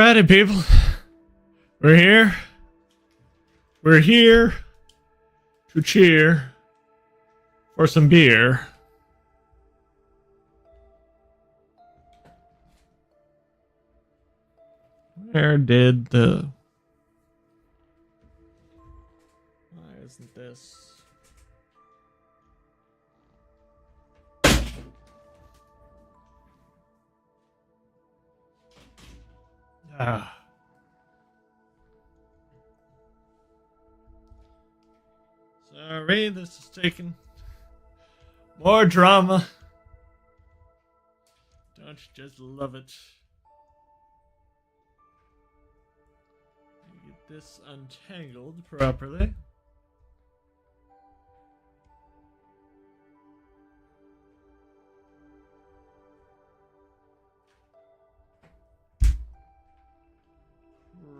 Alrighty, people. We're here. We're here to cheer for some beer. Where did the... Why isn't this... Sorry, this is taking more drama. Don't you just love it? Get this untangled properly.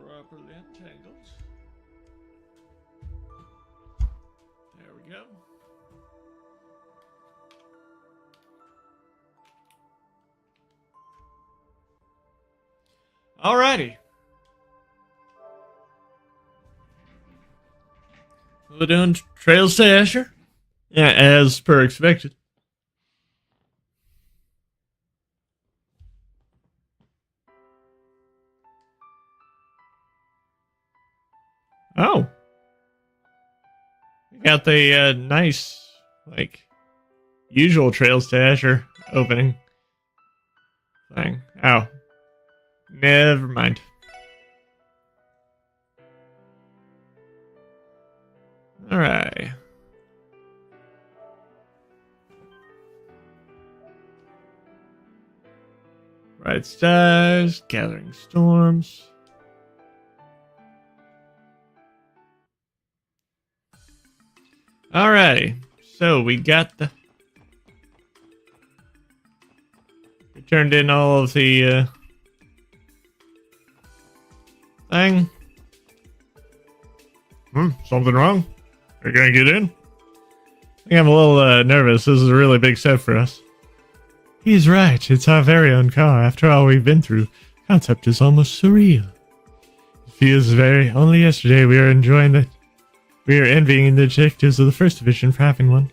Properly untangled. There we go. Alrighty. We're doing Trails to Azure. Yeah, as per expected. Oh. We got the nice, usual Trails to Azure opening thing. Oh. Never mind. Alright. Bright stars, gathering storms. Alrighty, so we got the... We turned in all of the thing. Something wrong? Are you gonna get in? I think I'm a little nervous. This is a really big step for us. He's right. It's our very own car. After all we've been through, concept is almost surreal. It feels very... Only yesterday we were enjoying the... We are envying the detectives of the First Division for having one.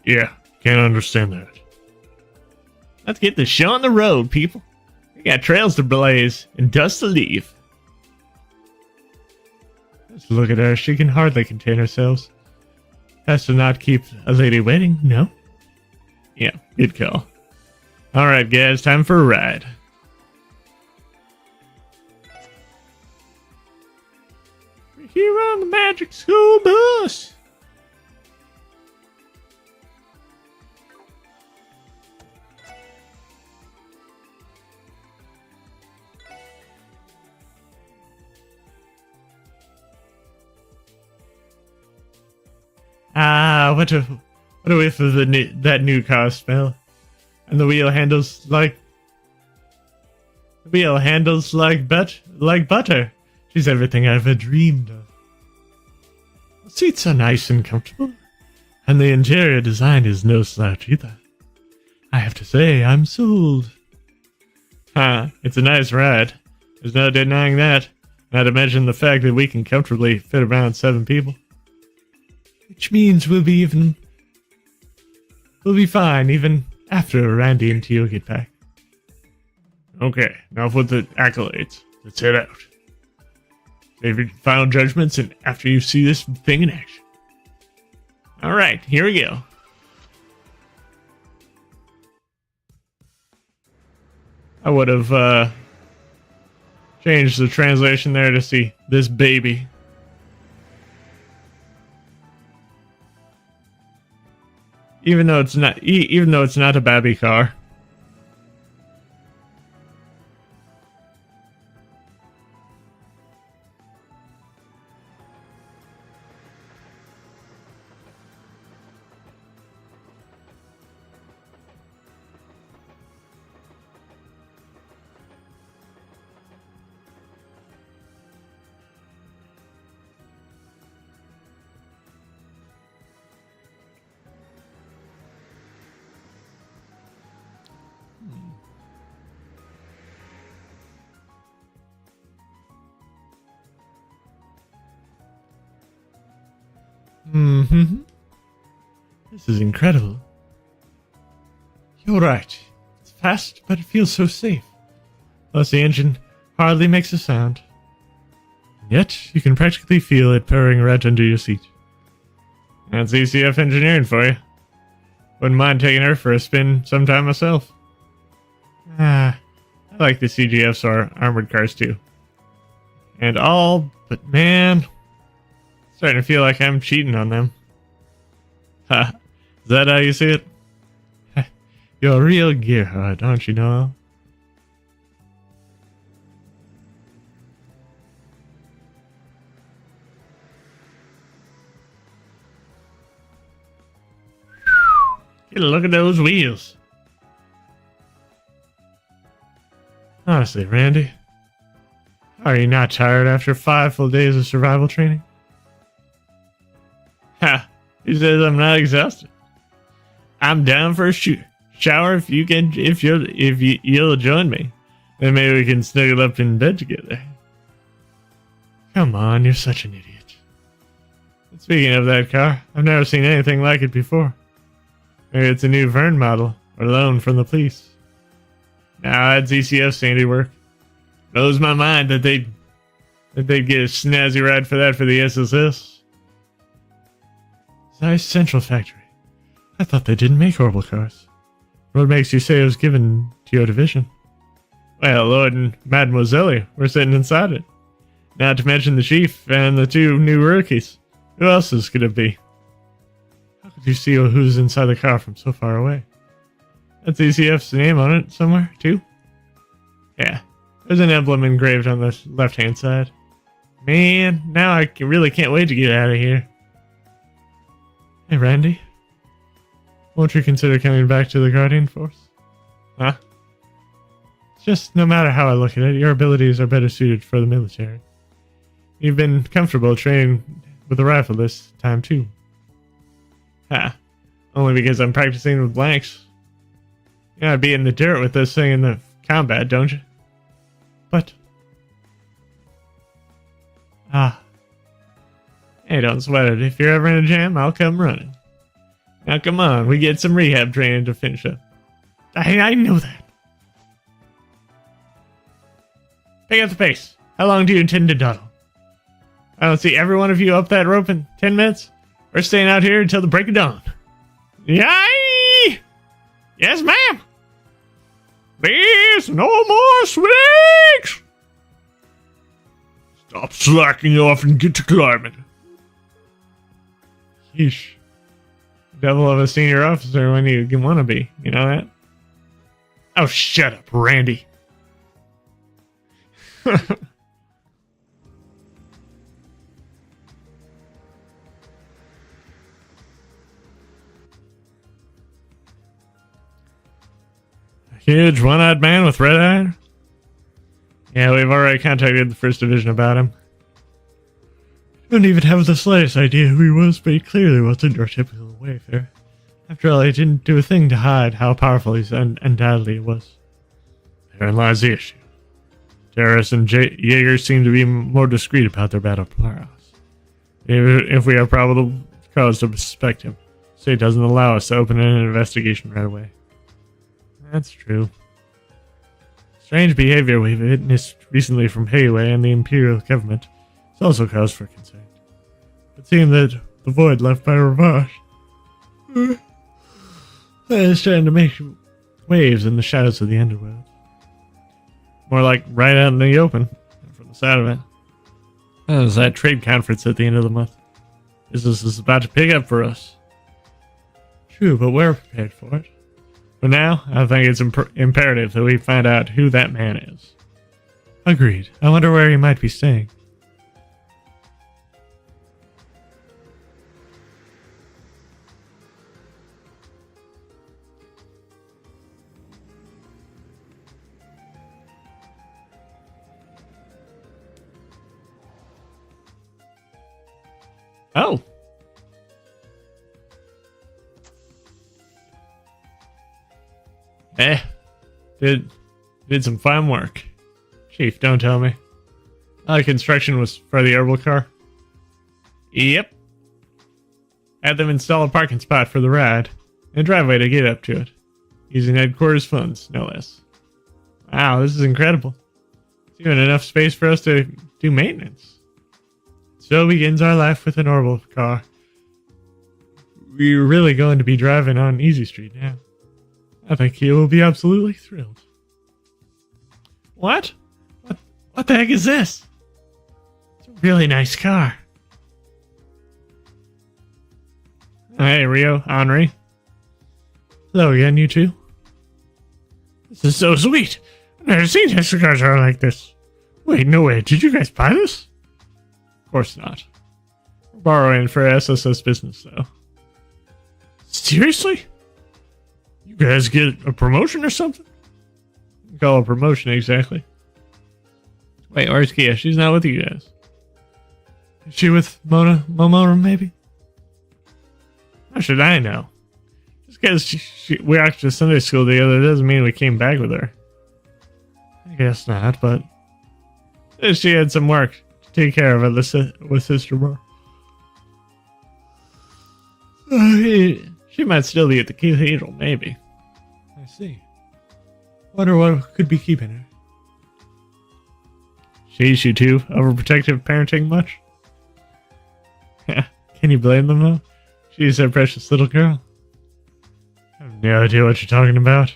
Yeah, can't understand that. Let's get the show on the road, people. We got trails to blaze and dust to leave. Let's look at her. She can hardly contain herself. Has to not keep a lady waiting, no? Yeah, good call. Alright, guys, time for a ride. Here on the Magic School Bus. What a whiff of that new car smell. And the wheel handles like butter. She's everything I've ever dreamed of. The seats are nice and comfortable, and the interior design is no slouch either. I have to say, I'm sold. It's a nice ride. There's no denying that. Not to mention the fact that we can comfortably fit around 7 people. Which means we'll be fine even after Randy and Tio get back. Okay, now for the accolades. Let's head out. Save your final judgments and after you see this thing in action. Alright, here we go. I would have changed the translation there to see this baby. Even though it's not a baby car. Mm-hmm. This is incredible. You're right. It's fast, but it feels so safe. Plus, the engine hardly makes a sound. And yet, you can practically feel it purring right under your seat. That's ECF engineering for you. Wouldn't mind taking her for a spin sometime myself. I like the CGF's armored cars too. And all, but man, starting to feel like I'm cheating on them. Ha, is that how you see it? You're a real gearhead, aren't you, Noel? Get a look at those wheels. Honestly, Randy, are you not tired after 5 full days of survival training? Ha! He says I'm not exhausted. I'm down for a shower if you'll join me. Then maybe we can snuggle up in bed together. Come on, you're such an idiot. And speaking of that car, I've never seen anything like it before. Maybe it's a new Vern model or loan from the police. Now that's ECF's handiwork. Blows my mind that they'd get a snazzy ride for that for the SSS. Nice Central Factory. I thought they didn't make horrible cars. What makes you say it was given to your division? Well, Lord and Mademoiselle were sitting inside it. Not to mention the chief and the 2 new rookies. Who else is could it be? How could you see who's inside the car from so far away? That's ECF's name on it somewhere, too? Yeah, there's an emblem engraved on the left-hand side. Man, now I really can't wait to get out of here. Hey, Randy. Won't you consider coming back to the Guardian Force? Huh? It's just, no matter how I look at it, your abilities are better suited for the military. You've been comfortable training with a rifle this time, too. Ha. Only because I'm practicing with blanks. You gotta be in the dirt with this thing in the combat, don't you? But... Hey, don't sweat it. If you're ever in a jam, I'll come running. Now come on, we get some rehab training to finish up. I know that. Pick up the pace. How long do you intend to dawdle? I don't see every one of you up that rope in 10 minutes. We're staying out here until the break of dawn. Yay! Yes, ma'am. There's no more swings. Stop slacking off and get to climbing. Yeesh. Devil of a senior officer when you want to be. You know that? Oh, shut up, Randy. Huge one-eyed man with red eye? Yeah, we've already contacted the 1st Division about him. Don't even have the slightest idea who he was, but he clearly wasn't your typical wayfarer. After all, he didn't do a thing to hide how powerful he undoubtedly was. Therein lies the issue. Terrorists and Jaegers seem to be more discreet about their battle prowess. If we have probable cause to suspect him, the state doesn't allow us to open an investigation right away. That's true. Strange behavior we've witnessed recently from Hayway and the Imperial government is also cause for concern. It seemed that the void left by Ravash is trying to make waves in the shadows of the underworld. More like right out in the open, from the side of it. There's that trade conference at the end of the month. Business is about to pick up for us. True, but we're prepared for it. For now, I think it's imperative that we find out who that man is. Agreed. I wonder where he might be staying. Oh. Did some fine work. Chief, don't tell me. The construction was for the herbal car? Yep. Had them install a parking spot for the ride and a driveway to get up to it, using headquarters funds, no less. Wow, this is incredible. It's even enough space for us to do maintenance. So begins our life with an orbital car. We're really going to be driving on Easy Street now. I think he will be absolutely thrilled. What? What the heck is this? It's a really nice car. Hey, Rio, Henri. Hello again, you two. This is so sweet. I've never seen Tesla cars are like this. Wait, no way. Did you guys buy this? Of course not. We're borrowing for SSS business, though. Seriously? You guys get a promotion or something? Call a promotion, exactly. Wait, where's Kia? She's not with you guys. Is she with Momona, maybe? How should I know? Just because we walked to Sunday school together doesn't mean we came back with her. I guess not, but she had some work to take care of with Sister Bar. She might still be at the cathedral, maybe. I see. Wonder what could be keeping her. Sheesh, you two. Overprotective parenting much? Can you blame them, though? She's a precious little girl. I have no idea what you're talking about.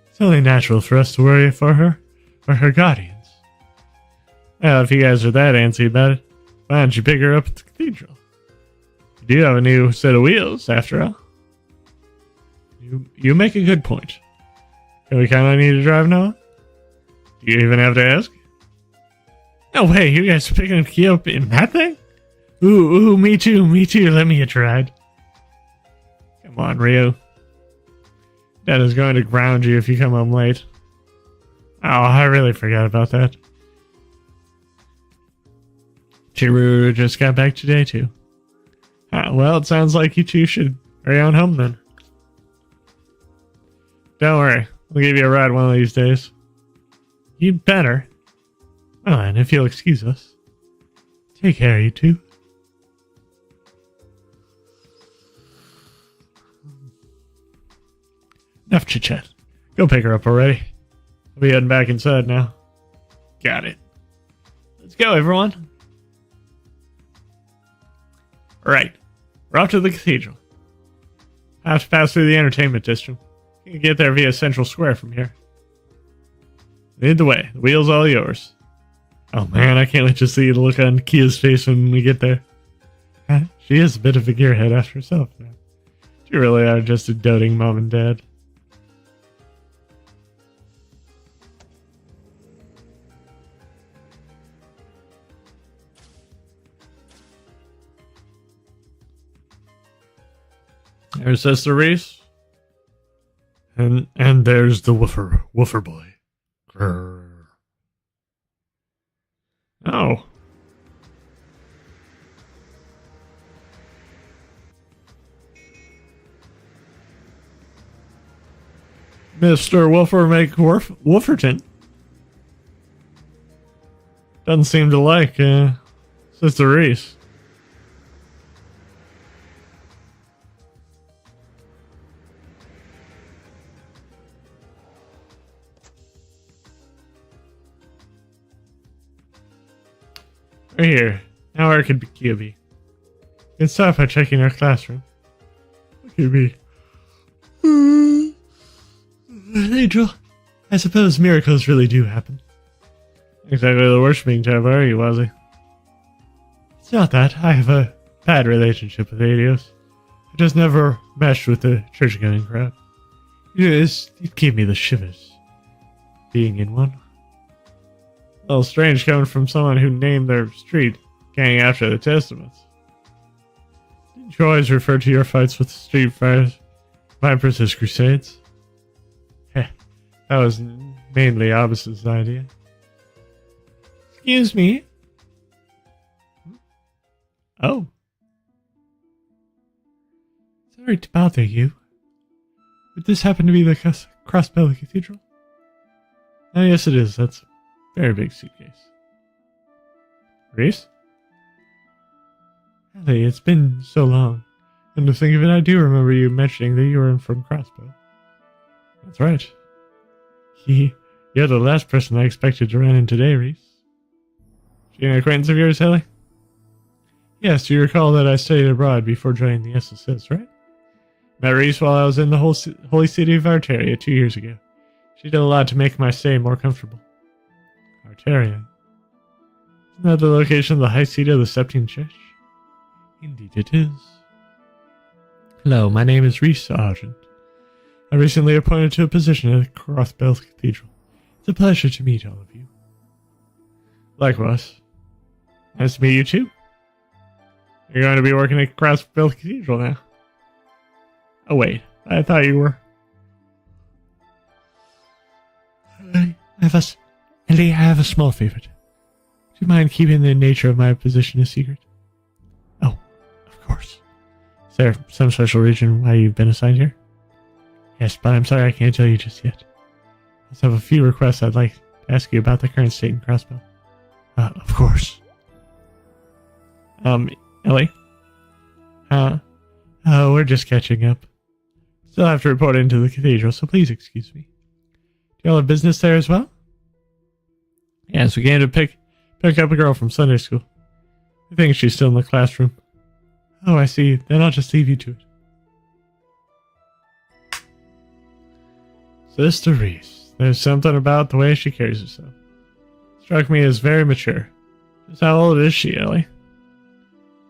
It's only natural for us to worry for her, or her guardians. Well, if you guys are that antsy about it, why don't you pick her up at the cathedral? You do have a new set of wheels, after all. You make a good point. Do we kind of need to drive now? Do you even have to ask? No way, you guys are picking Kia up in that thing? Ooh, me too, let me hitch a ride. Come on, Rio. Dad is going to ground you if you come home late. Oh, I really forgot about that. Chiru just got back today, too. Well, it sounds like you two should hurry on home, then. Don't worry, I'll give you a ride one of these days. You'd better. Well, and if you'll excuse us. Take care, you two. Enough chit-chat. Go pick her up already. I'll be heading back inside now. Got it. Let's go, everyone. Alright, we're off to the cathedral. I have to pass through the entertainment district. You can get there via Central Square from here. Lead the way. The wheel's all yours. Oh man, I can't wait to see the look on Kia's face when we get there. She is a bit of a gearhead after herself. You really are just a doting mom and dad. There's Sister Reese. And there's the woofer boy. Grrr. Oh. Mr. Woofer Wooferton. Doesn't seem to like Sister Reese. Right here. Now where could Kia be? You can start by checking our classroom. What could be? Angel, I suppose miracles really do happen. Exactly the worshipping type, are you, Wazzy? It's not that. I have a bad relationship with Adios. I just never meshed with the church-going crowd. It gave me the shivers, being in one. A little strange coming from someone who named their street gang after the Testaments. Didn't you always refer to your fights with the street vipers as crusades? Heh, that was mainly Abbas's idea. Excuse me? Oh. Sorry to bother you. Would this happen to be the Crossbelly Cathedral? Oh, yes it is. That's a very big suitcase. Reese? Ellie, it's been so long. And to think of it, I do remember you mentioning that you were from Crossbow. That's right. You're the last person I expected to run into today, Reese. She an acquaintance of yours, Ellie? Yes, do you recall that I studied abroad before joining the SSS, right? Met Reese while I was in the holy city of Arteria 2 years ago. She did a lot to make my stay more comfortable. Arteria? Isn't that the location of the high seat of the Septine Church? Indeed it is. Hello, my name is Reese Argent. I recently appointed to a position at Crossbell Cathedral. It's a pleasure to meet all of you. Likewise. Nice to meet you too. You're going to be working at Crossbell Cathedral now. Oh wait, I thought you were. Ellie, I have a small favor. Do you mind keeping the nature of my position a secret? Oh, of course. Is there some special reason why you've been assigned here? Yes, but I'm sorry I can't tell you just yet. I just have a few requests I'd like to ask you about the current state in Crossbow. Of course. Ellie? Oh, we're just catching up. Still have to report into the cathedral, so please excuse me. Do y'all have business there as well? Yes, we came to pick up a girl from Sunday school. I think she's still in the classroom. Oh, I see. Then I'll just leave you to it. Sister Reese. There's something about the way she carries herself. Struck me as very mature. Just how old is she, Ellie?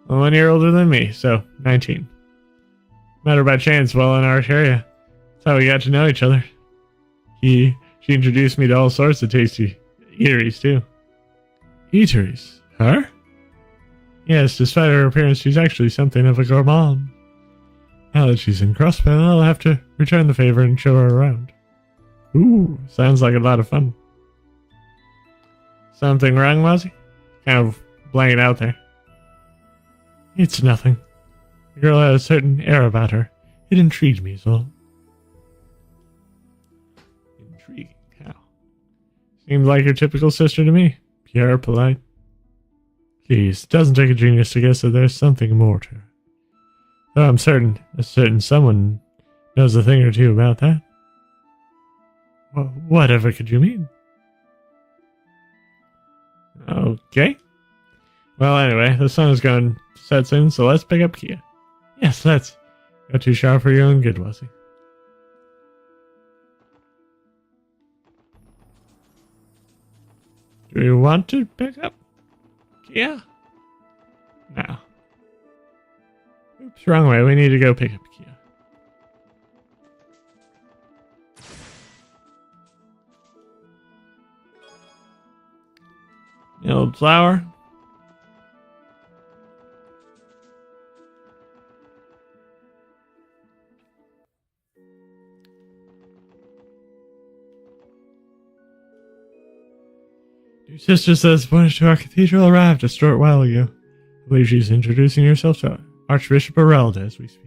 Well, 1 year older than me, so 19. Met her by chance while in our area. That's how we got to know each other. She introduced me to all sorts of tasty eateries, too. Eateries? Her? Yes, despite her appearance, she's actually something of a gourmand. Now that she's in Crossbow, I'll have to return the favor and show her around. Ooh, sounds like a lot of fun. Something wrong, Mozzie? Kind of blank it out there. It's nothing. The girl had a certain air about her. It intrigued me, so. Intriguing? How? Seemed like your typical sister to me. Pure, polite. Geez, it doesn't take a genius to guess that there's something more to her. Though I'm certain a certain someone knows a thing or two about that. Well, whatever could you mean? Okay. Well, anyway, the sun is going to set soon, so let's pick up Kia. Yes, let's. Got too sharp for your own good, was he? Do you want to pick up Kia? No. Oops, wrong way. We need to go pick up Kia. The old flower. Your sister says appointed to our cathedral arrived a short while ago. I believe she's introducing herself to Archbishop Arelda as we speak.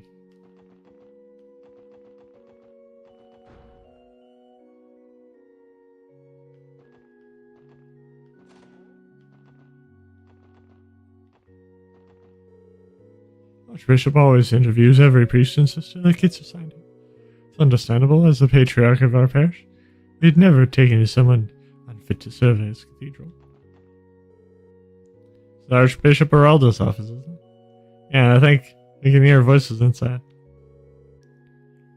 Archbishop always interviews every priest and sister that gets assigned him. It's understandable, as the patriarch of our parish. We'd never taken to someone unfit to serve in his cathedral. It's Archbishop Arelda's office, isn't it? Yeah, I think we can hear voices inside.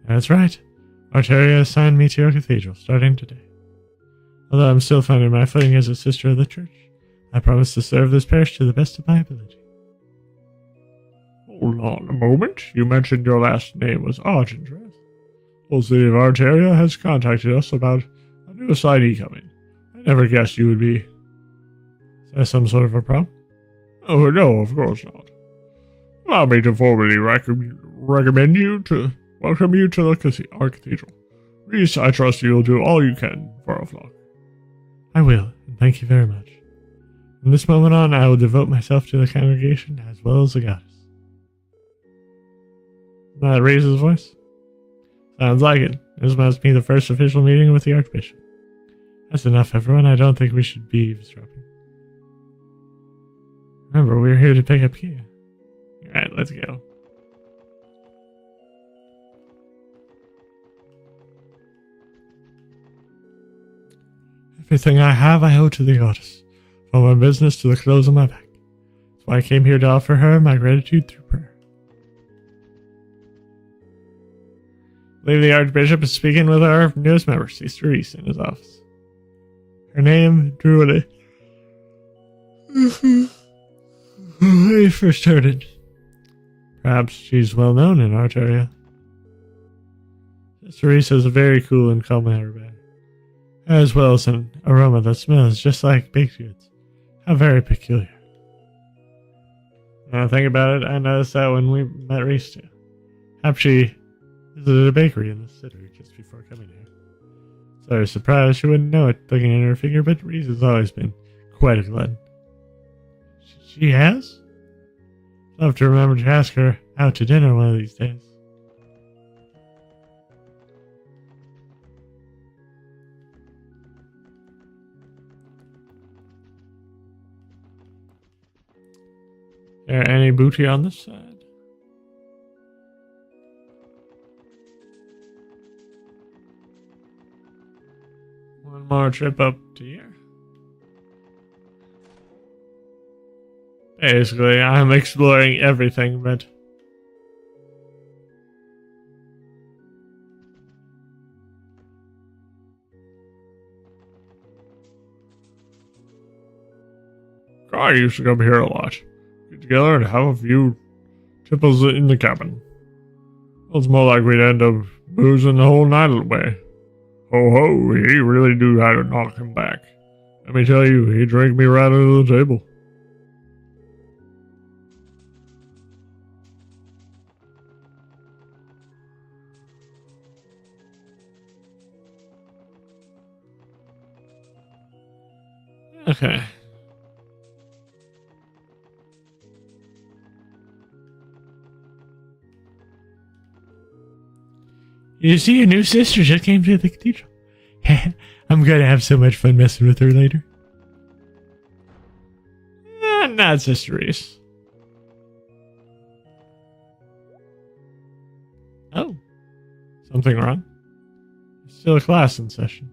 That's right. Arteria assigned me to your cathedral, starting today. Although I'm still finding my footing as a sister of the church, I promise to serve this parish to the best of my ability. Hold on a moment. You mentioned your last name was Argent, right? The city of Arteria has contacted us about a new assignee coming. I never guessed you would be. Is there some sort of a problem? Oh, no, of course not. Allow me to formally recommend you to welcome you to our cathedral. Reese, I trust you'll do all you can for our flock. I will, and thank you very much. From this moment on, I will devote myself to the congregation as well as the goddess. Doesn't that raise his voice? Sounds like it. This must be the first official meeting with the Archbishop. That's enough, everyone. I don't think we should be eavesdropping. Remember, we're here to pick up Kia. Alright, let's go. Everything I have I owe to the goddess, from my business to the clothes on my back. That's why I came here to offer her my gratitude through prayer. I believe the Archbishop is speaking with our newest member, Sister Reese, in his office. Her name, Druid. I first heard it. Perhaps she's well known in our area. Sister Reese has a very cool and calm air, as well as an aroma that smells just like baked goods. How very peculiar. When I think about it, I noticed that when we met Reese too. Perhaps she visited a bakery in the city just before coming here. So I was surprised she wouldn't know it looking at her figure, but Reese has always been quite a glutton. She has? I'll have to remember to ask her out to dinner one of these days. Is there any booty on this side? One more trip up to here. Basically, I'm exploring everything, but... I used to come here a lot. Get together and have a few tipples in the cabin. It's more like we'd end up boozing the whole night away. Ho ho, he really do have to knock him back. Let me tell you, he drank me right under the table. Okay. You see, your new sister just came to the cathedral. I'm gonna have so much fun messing with her later. Not Sister Reese. Oh. Something wrong? There's still a class in session.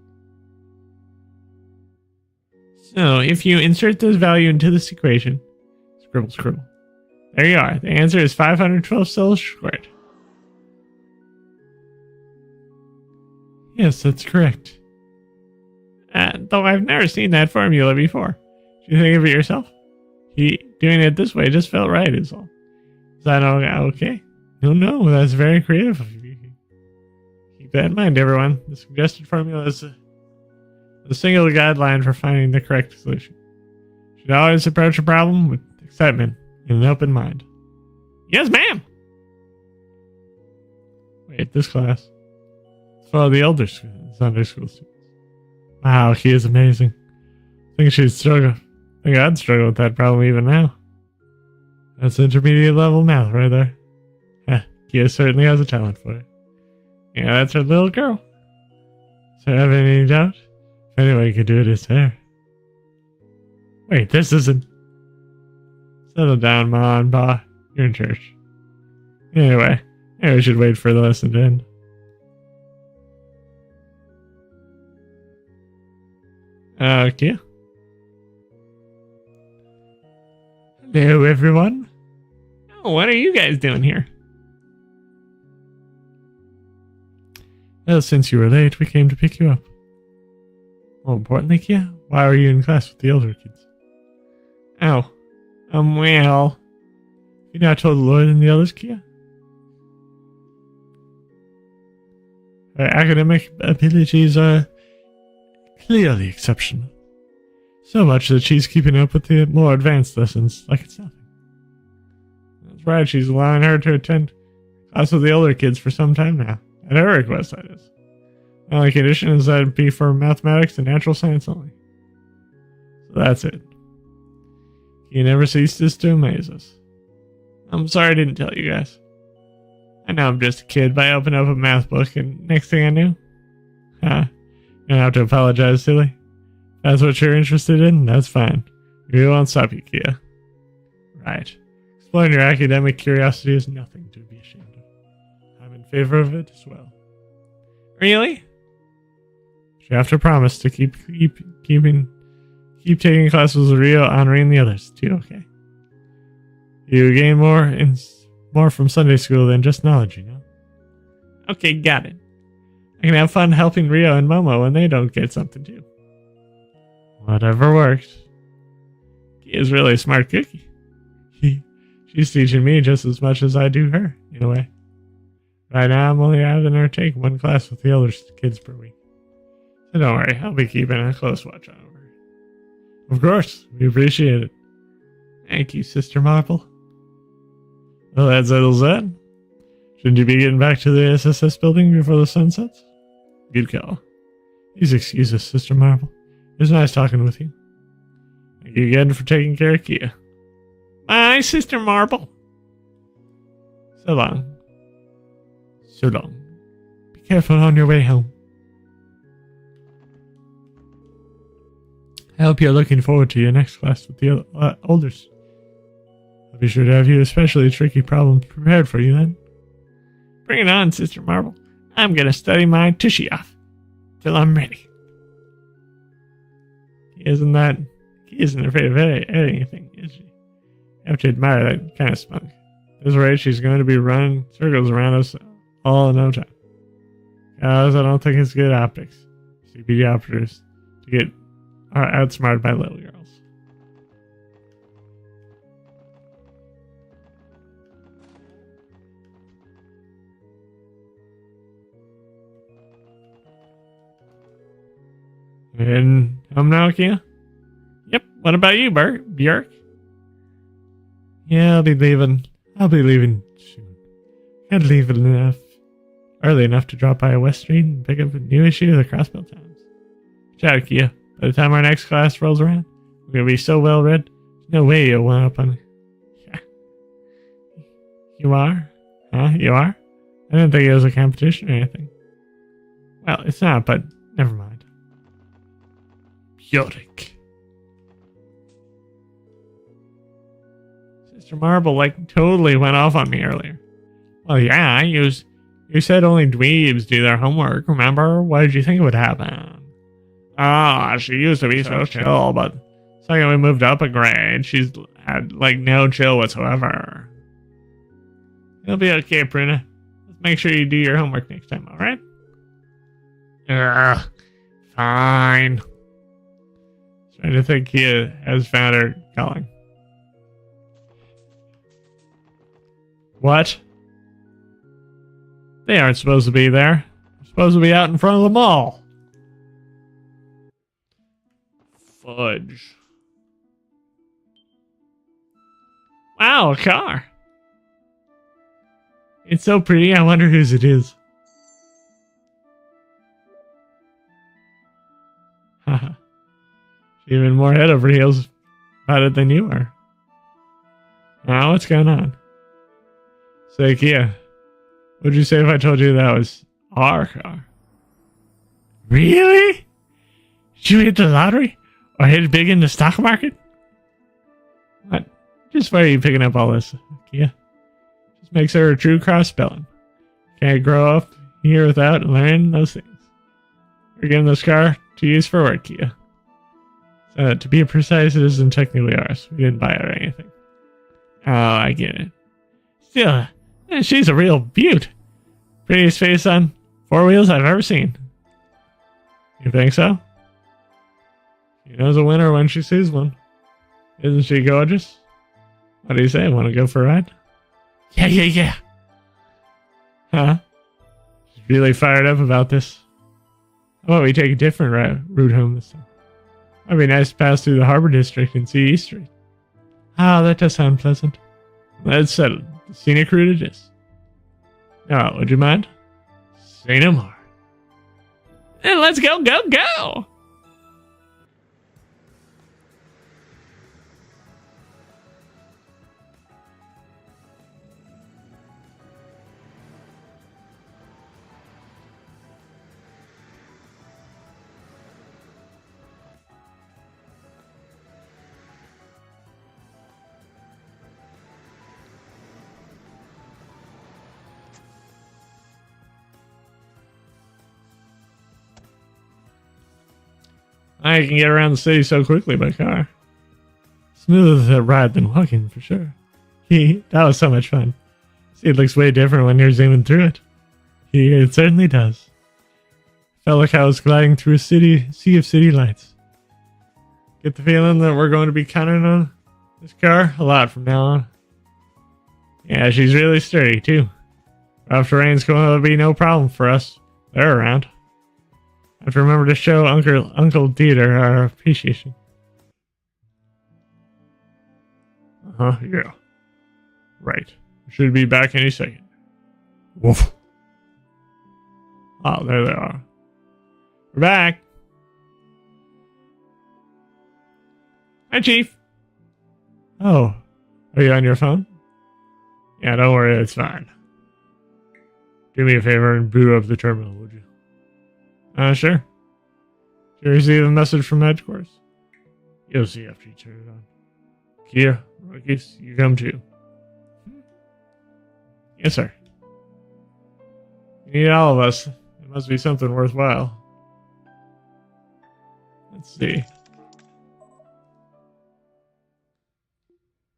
So, if you insert this value into this equation, scribble, scribble. There you are. The answer is 512 cells squared. Yes, that's correct. Though I've never seen that formula before. Do you think of it yourself? Doing it this way just felt right, is all. Is that okay? No, that's very creative of you. Keep that in mind, everyone. The suggested formula is the single guideline for finding the correct solution. You should always approach a problem with excitement and an open mind. Yes, ma'am! Wait, this class. It's for the elder Sunday school students. Wow, he is amazing. I think I'd struggle with that problem even now. That's intermediate level math right there. Kia certainly has a talent for it. Yeah, that's her little girl. So have any doubt? If anyone could do it, it's her. Wait, this isn't... Settle down, Ma and Pa. You're in church. Anyway, maybe we should wait for the lesson to end. Kia? Hello, everyone. Oh, what are you guys doing here? Well, since you were late, we came to pick you up. More importantly, Kia, why are you in class with the elder kids? Oh, well... You not told the Lord and the others, Kia? Her academic abilities are clearly exceptional. So much that she's keeping up with the more advanced lessons like it's nothing. That's right, she's allowing her to attend class with the older kids for some time now. At her request, that is. The only condition is that it be for mathematics and natural science only. So that's it. He never ceases to amaze us. I'm sorry I didn't tell you guys. I know I'm just a kid, but I opened up a math book and next thing I knew... You don't have to apologize, silly. If that's what you're interested in, that's fine. We won't stop you, Kia. Right. Exploring your academic curiosity is nothing to be ashamed of. I'm in favor of it as well. Really? You have to promise to keep taking classes with Rio, honoring the others too. Okay. You gain more from Sunday school than just knowledge, you know. Okay, got it. I can have fun helping Rio and Momo when they don't get something too. Whatever works. He is really a smart cookie. She's teaching me just as much as I do her, in a way. Right now, I'm only having her take one class with the older kids per week. So don't worry, I'll be keeping a close watch on her. Of course, we appreciate it. Thank you, Sister Marple. Well, that settles that. Shouldn't you be getting back to the SSS building before the sun sets? Good call. Please excuse us, Sister Marble. It was nice talking with you. Thank you again for taking care of Kia. Bye, Sister Marble. So long. So long. Be careful on your way home. I hope you're looking forward to your next class with the olders. I'll be sure to have you especially tricky problems prepared for you then. Bring it on, Sister Marble. I'm going to study my tushy off till I'm ready. He isn't afraid of anything, is she? I have to admire that kind of spunk. At this rate, she's going to be running circles around us all in no time. Guys, I don't think it's good optics. CPD operators to get outsmarted by little girls. And home now, Kia? Yep. What about you, Björk? Yeah, I'll be leaving soon. Can't leave early enough to drop by a West Street and pick up a new issue of the Crossbill Times. Ciao, Kia. By the time our next class rolls around, we're gonna be so well read. There's no way you'll want up on. Yeah. You are? Huh? You are? I didn't think it was a competition or anything. Well, it's not, but never mind. Bjork. Sister Marble, totally went off on me earlier. Well, yeah, you said only dweebs do their homework, remember? What did you think would happen? She used to be so chill, but the second we moved up a grade, she's had, no chill whatsoever. It'll be okay, Pruna. Let's make sure you do your homework next time, alright? Fine. Trying to think he has found her calling. What? They aren't supposed to be there. They're supposed to be out in front of the mall. Fudge. Wow, a car. It's so pretty, I wonder whose it is. Haha. Even more head over heels about it than you are. Now, what's going on? Say, Kia, what'd you say if I told you that was our car? Really? Did you hit the lottery? Or hit it big in the stock market? What? Just why are you picking up all this, Kia? Just makes her a true cross-spelling. Can't grow up here without learning those things. We're getting this car to use for work, Kia. To be precise, it isn't technically ours. We didn't buy it or anything. Oh, I get it. Still, she's a real beaut. Prettiest face on four wheels I've ever seen. You think so? She knows a winner when she sees one. Isn't she gorgeous? What do you say? Want to go for a ride? Yeah. Huh? She's really fired up about this. How about we take a different route home this time? It'd be nice to pass through the Harbor District and see East Street. Ah, that does sound pleasant. Let's settle. The scenic route it is. Now, would you mind? Say no more. And let's go! I can get around the city so quickly by car. Smoother ride than walking, for sure. That was so much fun. See, it looks way different when you're zooming through it. It certainly does. Felt like I was gliding through a sea of city lights. Get the feeling that we're going to be counting on this car a lot from now on. Yeah, she's really sturdy, too. Rough terrain's going to be no problem for us. They're around. I have to remember to show Uncle Dieter our appreciation. Yeah. Right. Should be back any second. Woof. Oh, there they are. We're back. Hi, Chief. Oh, are you on your phone? Yeah, don't worry, it's fine. Do me a favor and boot up the terminal, would you? Sure. Did you receive a message from headquarters? You'll see after you turn it on. Kia, Rookies, you come too. Yes, sir. You need all of us. It must be something worthwhile. Let's see.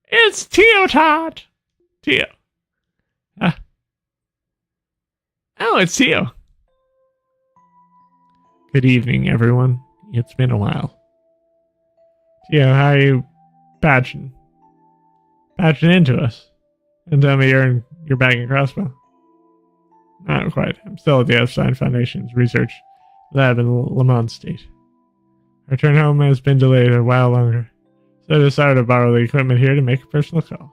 It's Tio Todd. Tio. Oh, it's Tio. Good evening, everyone. It's been a while. Tio, how are you patching into us? And tell me you're back in crossbow. Not quite. I'm still at the Epstein Foundation's research lab in Lamont State. Our return home has been delayed a while longer, so I decided to borrow the equipment here to make a personal call.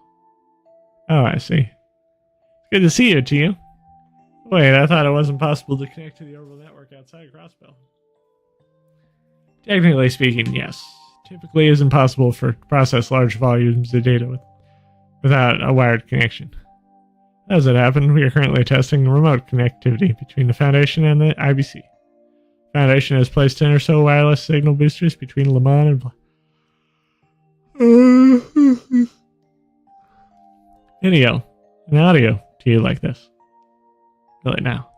Oh, I see. It's good to see you, Tio. Wait, I thought it wasn't possible to connect to the orbital network outside Crossbell. Technically speaking, yes. Typically, it isn't possible to process large volumes of data without a wired connection. As it happened, we are currently testing remote connectivity between the Foundation and the IBC. The Foundation has placed 10 or so wireless signal boosters between Le Mans and video and audio to you like this. Really now.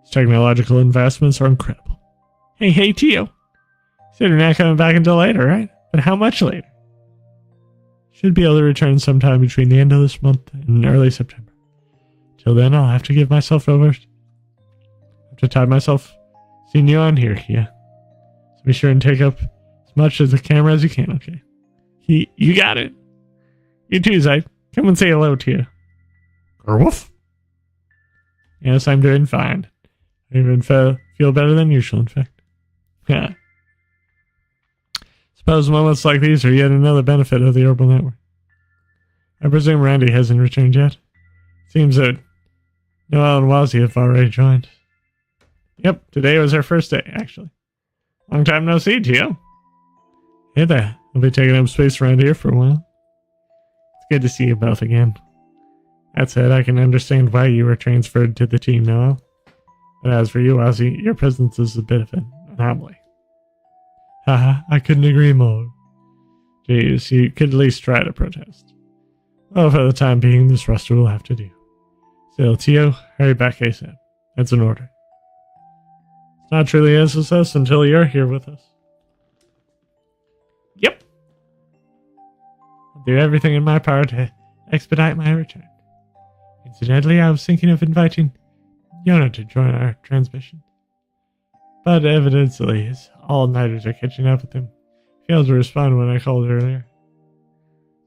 These technological investments are incredible. Hey, Tio. You said you're not coming back until later, right? But how much later? Should be able to return sometime between the end of this month and early September. Till then, I'll have to give myself over. Have to tie myself seeing you on here, Kia. So be sure and take up as much of the camera as you can, okay? You got it. You too, Zai. Come and say hello to you. Woof. Yes, I'm doing fine. I even feel better than usual, in fact. Yeah. Suppose moments like these are yet another benefit of the orbital network. I presume Randy hasn't returned yet. Seems that Noel and Wazzy have already joined. Yep, today was our first day, actually. Long time no see, Tio. Hey there. I'll be taking up space around here for a while. It's good to see you both again. That said, I can understand why you were transferred to the team, Noel. But as for you, Ozzy, your presence is a bit of an anomaly. Haha, I couldn't agree more. Jeez, you could at least try to protest. Well, for the time being, this roster will have to do. Still, Tio, hurry back ASAP. That's an order. It's not truly SSS until you're here with us. Yep. I'll do everything in my power to expedite my return. Incidentally, I was thinking of inviting Yona to join our transmission. But evidently, his all-nighters are catching up with him. He failed to respond when I called earlier.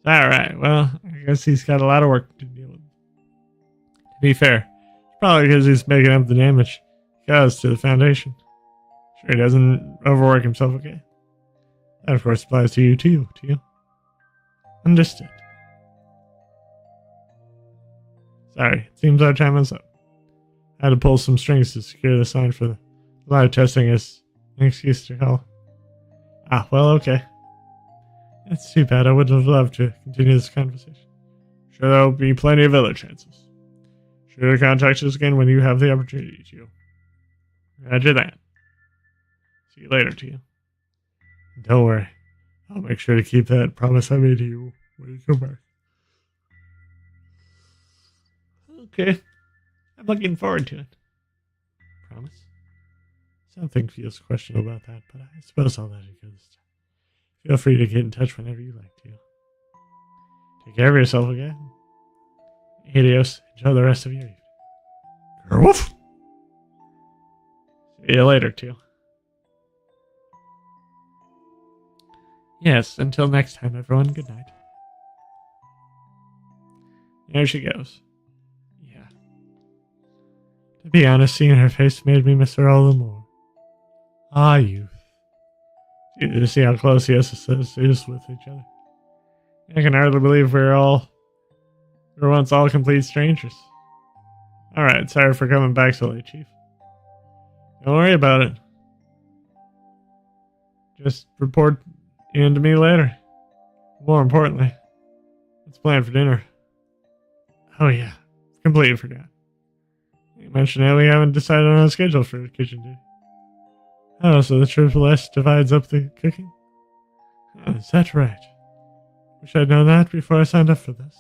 Alright, well, I guess he's got a lot of work to deal with. To be fair, it's probably because he's making up the damage he caused to the Foundation. Sure he doesn't overwork himself, okay? That, of course, applies to you, too, Tio. Understood. Sorry, it seems our time is up. I had to pull some strings to secure the sign for the live testing as an excuse to call. Ah, well, okay. That's too bad. I would have loved to continue this conversation. Sure, there will be plenty of other chances. Sure to contact us again when you have the opportunity, Tio. Roger that. See you later, Tio. Don't worry. I'll make sure to keep that promise I made to you when you come back. Okay. I'm looking forward to it. Promise? Something feels questionable about that, but I suppose I'll let it go this time. Feel free to get in touch whenever you like to. Take care of yourself again. Adios. Enjoy the rest of your evening. Woof! See you later, too. Yes, until next time, everyone. Good night. There she goes. Yeah. To be honest, seeing her face made me miss her all the more. Ah, youth. You see how close he is with each other. I can hardly believe we were once all complete strangers. Alright, sorry for coming back so late, Chief. Don't worry about it. Just report in to me later. More importantly, let's plan for dinner. Oh yeah, completely forgot. You mentioned that we haven't decided on a schedule for kitchen duty. Oh, so the Triple S divides up the cooking? Oh, is that right? Wish I'd known that before I signed up for this.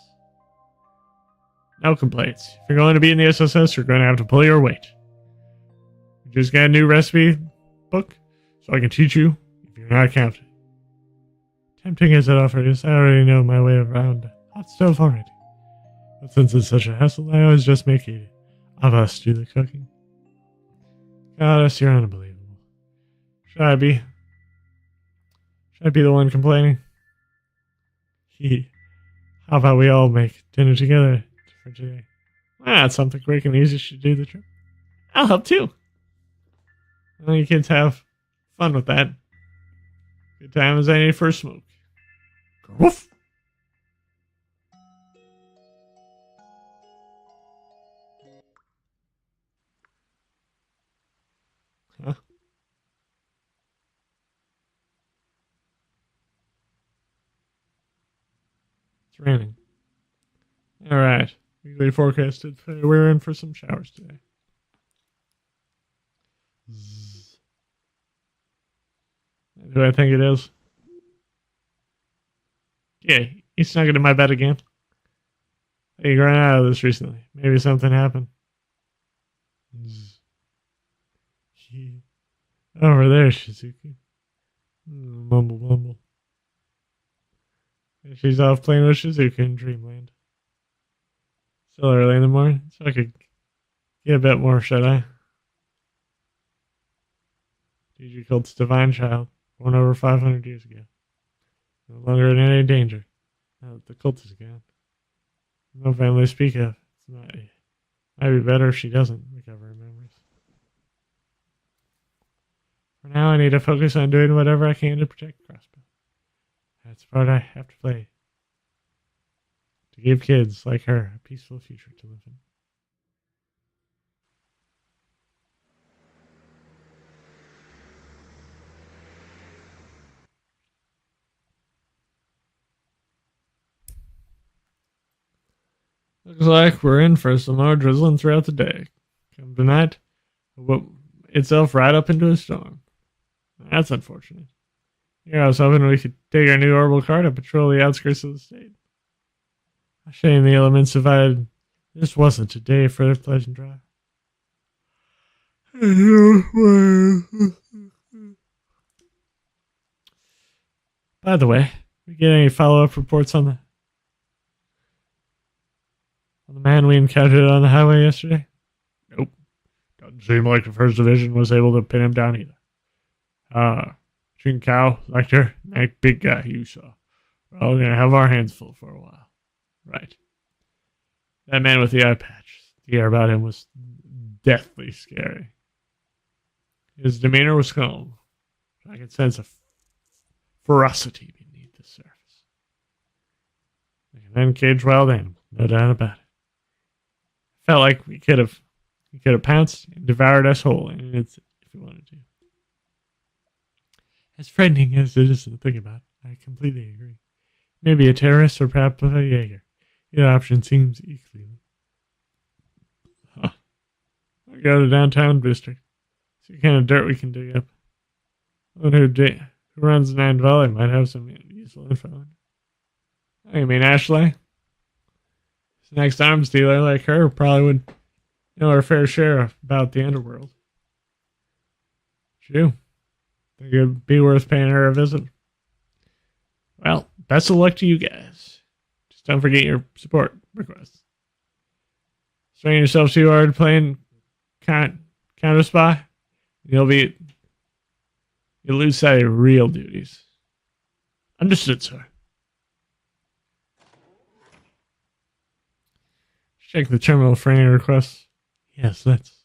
No complaints. If you're going to be in the SSS, you're going to have to pull your weight. We just got a new recipe book, so I can teach you if you're not counting. Tempting as it offers, I already know my way around hot stove already. But since it's such a hassle, I always just make it of us do the cooking. Goddess, you're unbelievable. Should I be the one complaining? How about we all make dinner together for today? That's something quick and easy should do the trip. I'll help too. Well, you kids have fun with that. Good time as any for a smoke. Woof! Huh? It's raining. Alright. Weekly forecasted. We're in for some showers today. Zzz. Who I think it is? Yeah, he snuck into my bed again. He ran out of this recently. Maybe something happened. Zzz. Over there, Shizuki. Mumble, mumble. She's off playing with Shizuka in Dreamland. Still early in the morning, so I could get a bit more shut-eye. DG Cult's divine child, born over 500 years ago. No longer in any danger, now that the cult is gone. No family to speak of. Might be better if she doesn't recover her memories. For now, I need to focus on doing whatever I can to protect Crossbow. That's the part I have to play. To give kids like her a peaceful future to live in. Looks like we're in for some more drizzling throughout the day. Come tonight, whip itself right up into a storm. That's unfortunate. Yeah, I was hoping we could take our new orbital car to patrol the outskirts of the state. A shame the elements divided. This wasn't a day for a pleasant drive. By the way, we get any follow-up reports on the man we encountered on the highway yesterday? Nope. Doesn't seem like the First Division was able to pin him down either. Jin Kao, Lecter, that big guy you saw. We're all gonna have our hands full for a while. Right. That man with the eye patch. The air about him was deathly scary. His demeanor was calm. I could sense a ferocity beneath the surface. Like an uncaged wild animal, no doubt about it. Felt like he could have pounced and devoured us whole in if he wanted to. As frightening as it is to think about, I completely agree. Maybe a terrorist or perhaps a Jaeger. Either option seems equally. Huh. I go to downtown district. See what kind of dirt we can dig up. I wonder who runs Nine Valley might have some useful info. Oh, you mean Ashley? This next arms dealer like her probably would know her fair share about the underworld. True. Think it'd be worth paying her a visit. Well, best of luck to you guys. Just don't forget your support requests. Strain yourself too hard playing Counter Spy, you'll lose sight of real duties. Understood, sir. Check the terminal for any requests. Yes, let's.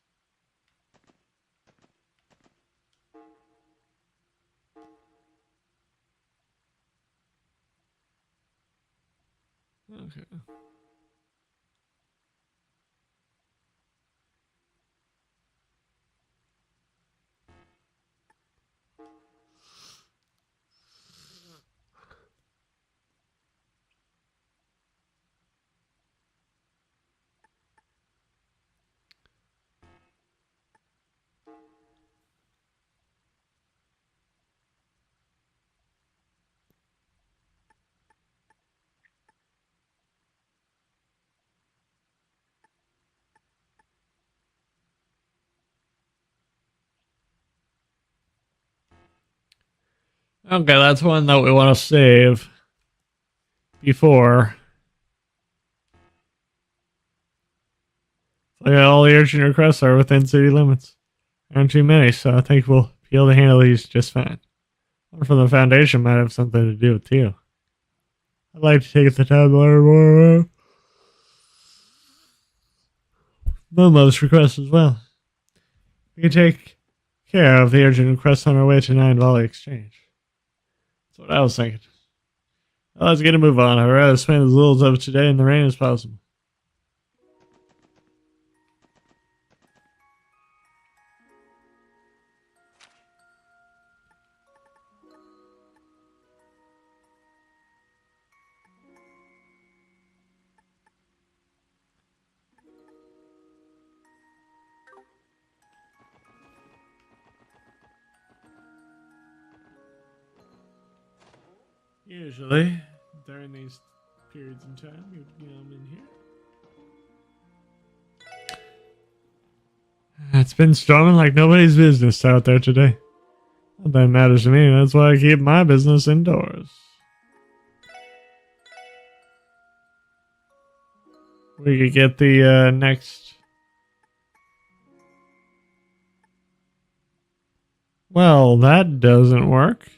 Okay. Okay, that's one that we want to save before. So yeah, all the urgent requests are within city limits. There aren't too many, so I think we'll be able to handle these just fine. One from the Foundation might have something to do with too. I'd like to take the time to learn more about Momo's request as well. We can take care of the urgent requests on our way to 9 Volley Exchange. That's what I was thinking. Well, let's get a move on. I'd rather spend as little of today in the rain as possible. Usually, during these periods in time, you'd come in here. It's been storming like nobody's business out there today. Not that matters to me. That's why I keep my business indoors. We could get the next. Well, that doesn't work.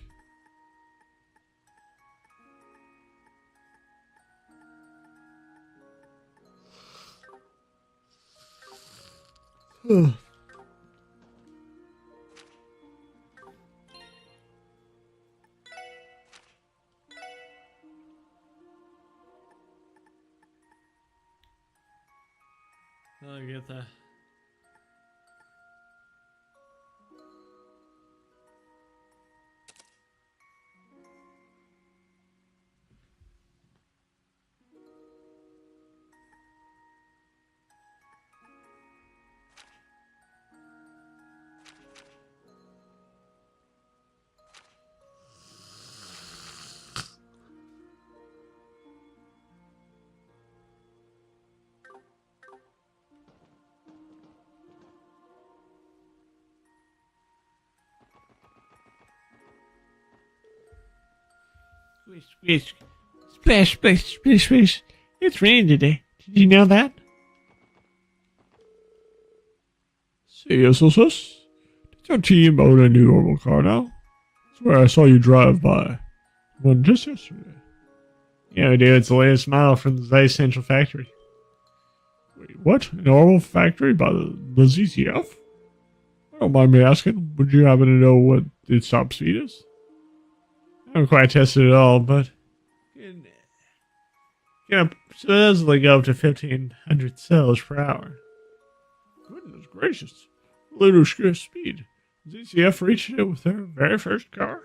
I'll get that. Splish, splash, splash, splish, splish. It's raining today. Did you know that? Say yes, sis. Did your team own a new normal car now? I swear I saw you drive by one just yesterday. Yeah, dude, it's the latest model from the Zeiss Central Factory. Wait, what? An Orbital factory by the ZCF? I don't mind me asking, would you happen to know what its top speed is? I haven't quite tested it all, but supposedly go up to 1,500 cells per hour. Goodness gracious. Ludicrous speed. ZCF reached it with their very first car?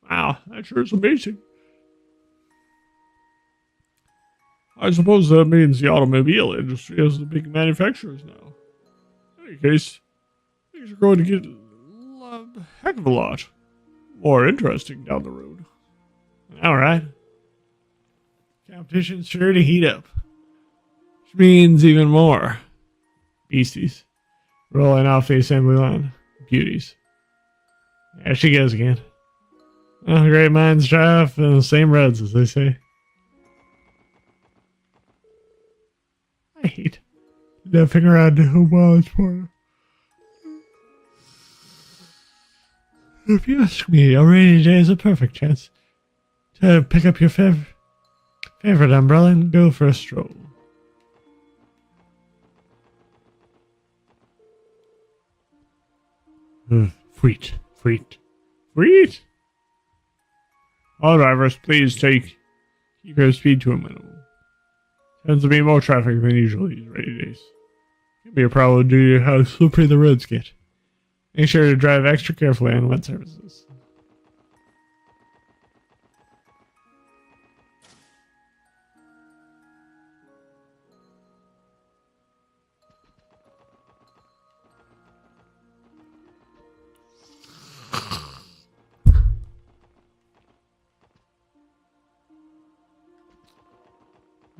Wow, that sure is amazing. I suppose that means the automobile industry has the big manufacturers now. In any case, things are going to get a heck of a lot more interesting down the road. Alright. Competition's sure to heat up. Which means even more beasties rolling off the assembly line. Beauties. There she goes again. Well, great minds try off the same roads, as they say. I hate nothing around the home miles for. If you ask me, a rainy day is a perfect chance to pick up your favorite umbrella and go for a stroll. Freet. All drivers, please keep your speed to a minimum. Tends to be more traffic than usual these rainy days. Can be a problem due to how slippery the roads get. Make sure to drive extra carefully on wet surfaces.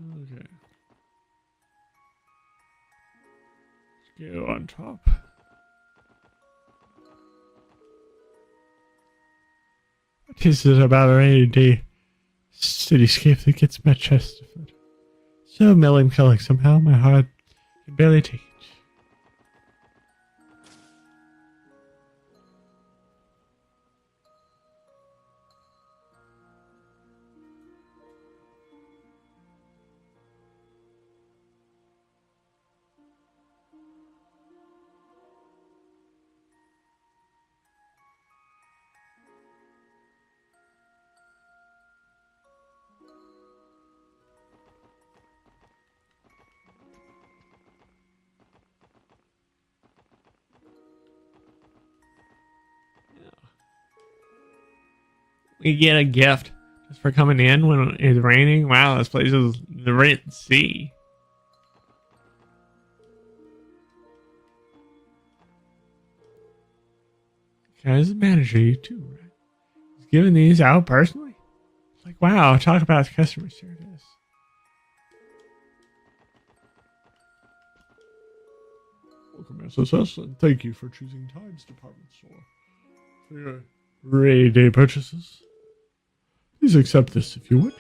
Okay. Let's go on top. What is it about a rainy day cityscape that gets my chest afoot? So melancholic somehow, my heart can barely take it. We get a gift just for coming in when it's raining. Wow, this place is the Red Sea. As a manager, you too, right? He's giving these out personally? Like, wow, talk about customer service. Welcome, SSS, and thank you for choosing Times Department Store for your rainy day purchases. Please accept this if you would.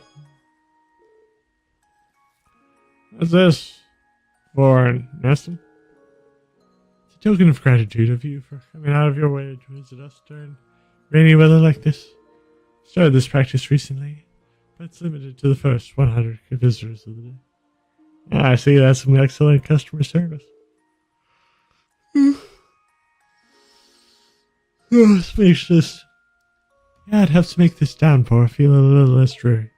What's this for, Neston? It's a token of gratitude of you for coming out of your way to visit us during rainy weather like this. Started this practice recently, but it's limited to the first 100 visitors of the day. I see that's some excellent customer service. This makes this... Yeah, I'd have to make this downpour feel a little less dreary.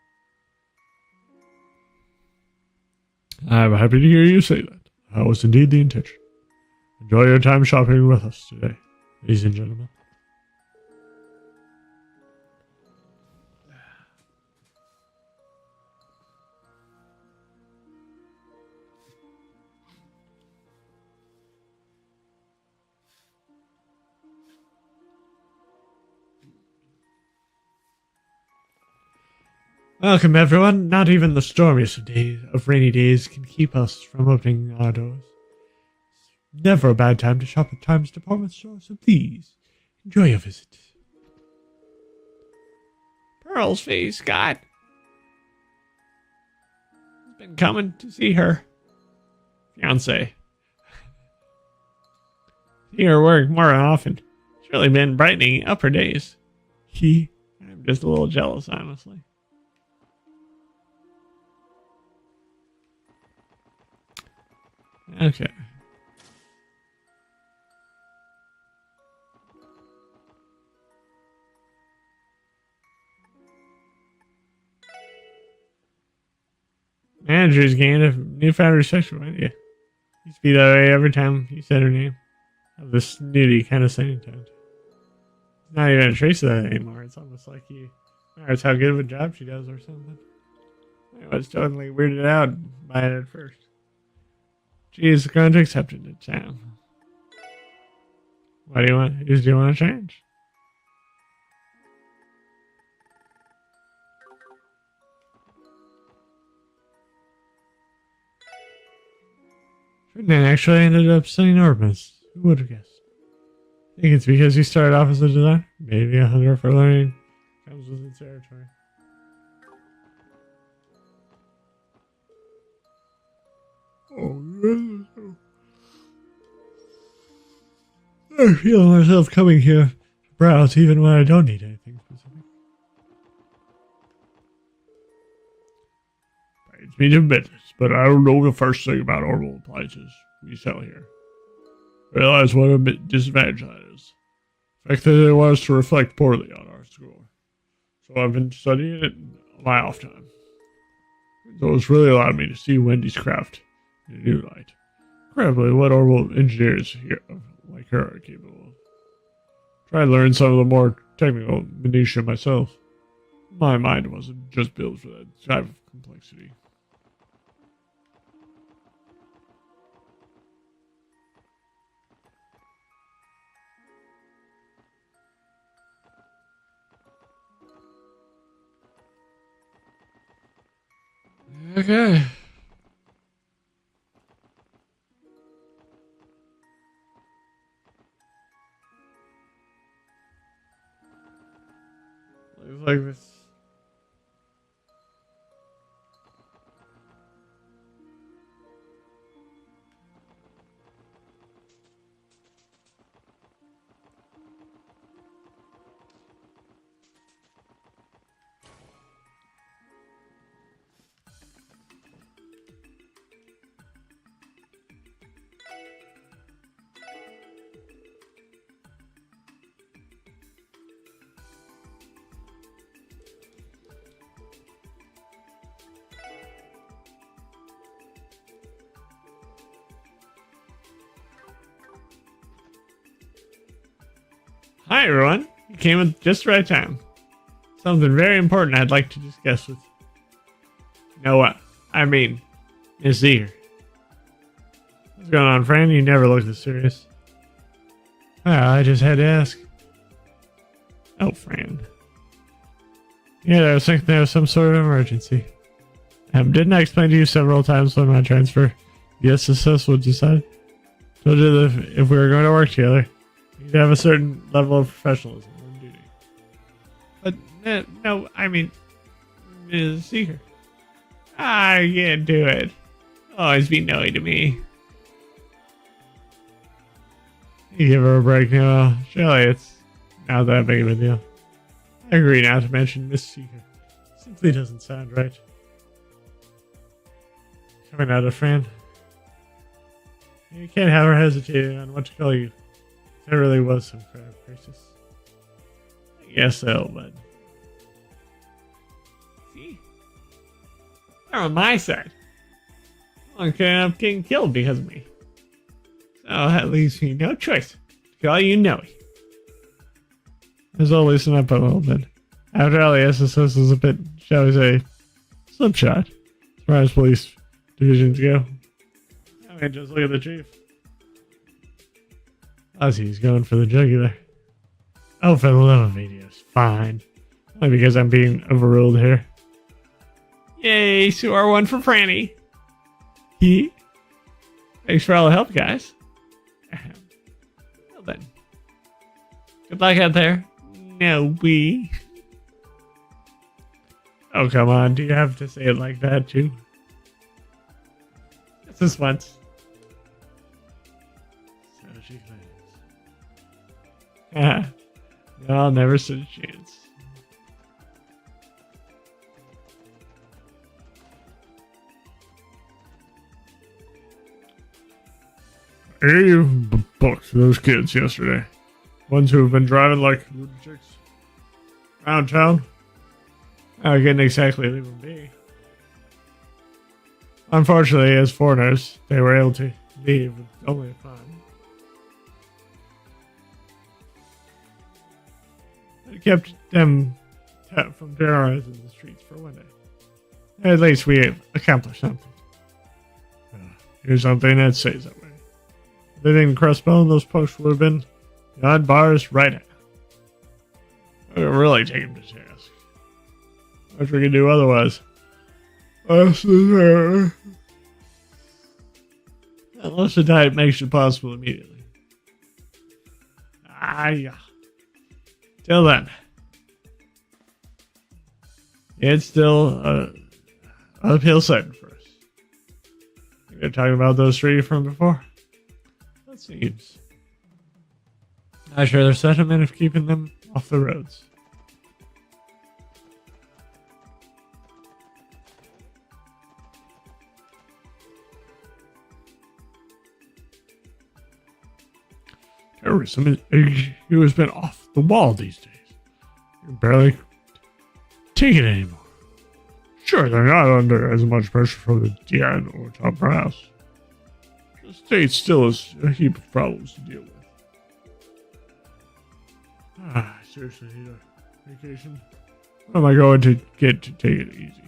I'm happy to hear you say that. That was indeed the intention. Enjoy your time shopping with us today, ladies and gentlemen. Welcome, everyone. Not even the stormiest of rainy days can keep us from opening our doors. It's never a bad time to shop at Times Department Store, so please enjoy your visit. Pearl's face, God. He's been coming to see her fiance. See her work more often. It's really been brightening up her days. I'm just a little jealous, honestly. Okay. Manager's gained a newfound respect for me. Yeah. Used to be that way every time he said her name. Have this snooty kind of saying tone. Not even a trace of that anymore. It's almost like he matters how good of a job she does or something. I was totally weirded out by it at first. She's going to accept it at town. What do you want? Do you want to change? Ferdinand actually ended up studying orbits. Who would have guessed? I think it's because you started off as a designer. Maybe a hunger for learning comes with its territory. Oh, I feel myself coming here to browse even when I don't need anything specific. Pains me to admit this, but I don't know the first thing about orbital appliances we sell here. I realize what a disadvantage that is. The fact that they want us to reflect poorly on our score. So I've been studying it in my off time. So it's really allowed me to see Wendy's craft in a new light. Incredibly, what orbital engineers here like her are capable of. Try to learn some of the more technical minutiae myself. My mind wasn't just built for that type of complexity. Okay. Looks like this. Hi everyone, you came at just the right time. Something very important I'd like to discuss with Noah. I mean, Miss Azure. What's going on, Fran? You never look this serious. Well, I just had to ask. Oh, Fran. Yeah, I was thinking there was some sort of emergency. Didn't I explain to you several times when my transfer the SSS would decide? Told you that if we were going to work together, you'd have a certain level of professionalism on duty. But, no, I mean, Ms. Seeker. I can't do it. Always be noey to me. You give her a break, Noah. Surely it's not that big of a deal. I agree not to mention Miss Seeker. Simply doesn't sound right. Coming out of Fran. You can't have her hesitating on what to call you. There really was some kind of crisis. I guess so, but... See? They're on my side. One could end up getting killed because of me. So that leaves me no choice to call you Noe. As I'll loosen up a little bit. After all, the SSS is a bit, shall we say, slipshod, as far as police divisions go. I mean, just look at the chief. Ozzy's going for the jugular. Oh, for the love of videos. Fine. Only because I'm being overruled here. Yay, Score one for Franny. Thanks for all the help, guys. Well then. Good luck out there. No, we. Oh, come on. Do you have to say it like that, too? It's this once. So she claims. I'll never stood a chance. I gave you books to those kids yesterday. Ones who have been driving like lunatics around town. I couldn't exactly leave them be. Unfortunately, as foreigners, they were able to leave with only a fine. It kept them from terrorizing the streets for one day. At least we have accomplished something. Here's something that stays that way. If they didn't crossbone, those posts would have been beyond bars right now. We would really take them to task. What we can do otherwise? Unless the diet makes it possible immediately. Yeah. Till then. It's still an uphill setting for us. You're talking about those three from before? That seems. I share their sentiment of keeping them off the roads. Terrorism has been off the wall these days. You barely take it anymore. Sure, they're not under as much pressure from the DN or top brass. The state still has a heap of problems to deal with. I seriously need a vacation. What am I going to get to take it easy?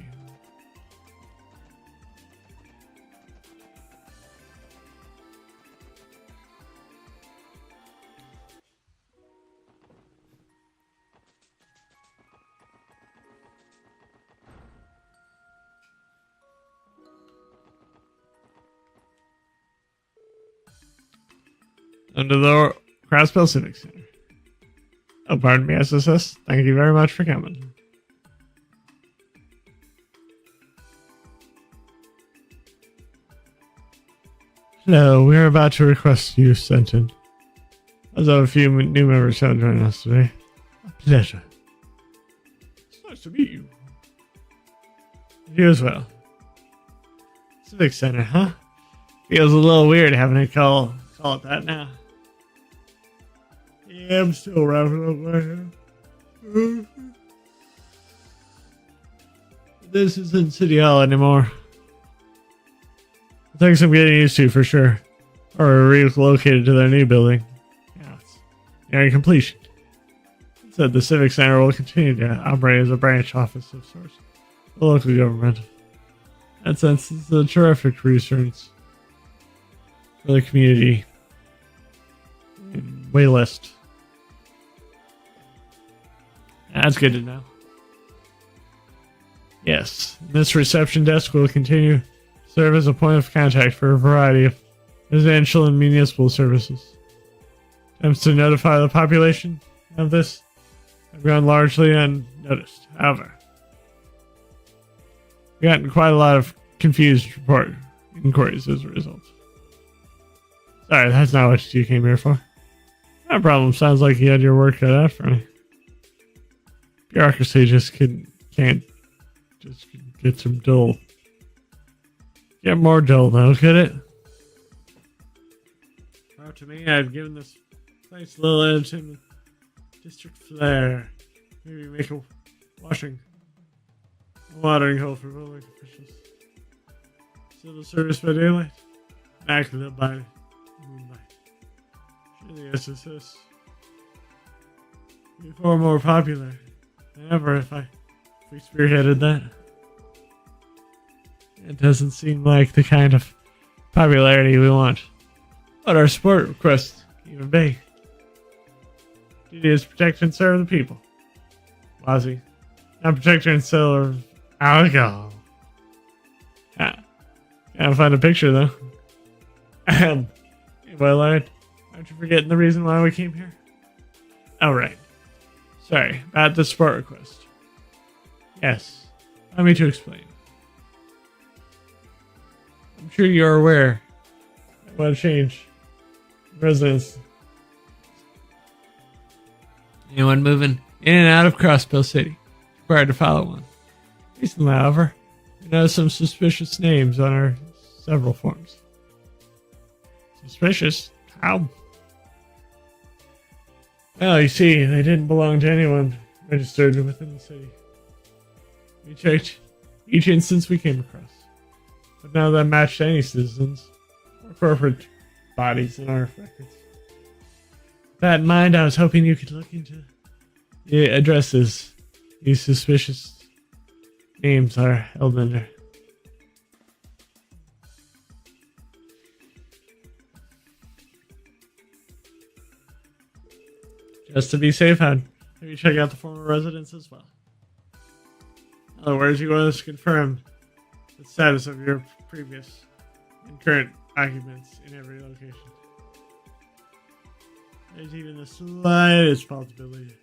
Under the Crosspell Civic Center. Oh, pardon me, SSS. Thank you very much for coming. Hello, we're about to request you sent in. As a few new members have joined us today. A pleasure. It's nice to meet you. You as well. Civic Center, huh? Feels a little weird having to call it that now. Yeah, I'm still wrapping up my hair. This isn't City Hall anymore. Things I'm getting used to for sure. Or relocated to their new building. Yeah, it's nearing completion. It said the Civic Center will continue to operate as a branch office of sorts. The local government. In that sense, it's a terrific reassurance for the community. Way list. That's good to know. Yes, this reception desk will continue to serve as a point of contact for a variety of residential and municipal services. Attempts to notify the population of this have gone largely unnoticed. However, we've gotten quite a lot of confused report inquiries as a result. Sorry, that's not what you came here for. That problem sounds like you had your work cut out for me. Bureaucracy just can't just get some dull. Get more dull though, could it? Well, to me, I've given this place a little entertainment district flair. Maybe make a watering hole for public officials. Civil service by daylight, backlit by moonlight. Sure, the SSS be far more popular than ever if we spearheaded that. It doesn't seem like the kind of popularity we want. But our support request even be. Duty is protect and serve the people. Wazzy. Not protect and sell alcohol. Can't find a picture though. Well, aren't you forgetting the reason why we came here? Oh, right. Sorry, about the support request. Yes, allow me to explain. I'm sure you're aware I want to change residence. Anyone moving in and out of Crosspell City is required to follow one. Recently, however, we noticed some suspicious names on our several forms. Suspicious? How? Well, you see, they didn't belong to anyone registered within the city. We checked each instance we came across, but none of them matched any citizens or corporate bodies in our records. With that in mind, I was hoping you could look into the addresses these suspicious names are held under. Just to be safe, I'd maybe check out the former residence as well. In other words, you want us to confirm the status of your previous and current occupants in every location. There's even the slightest possibility.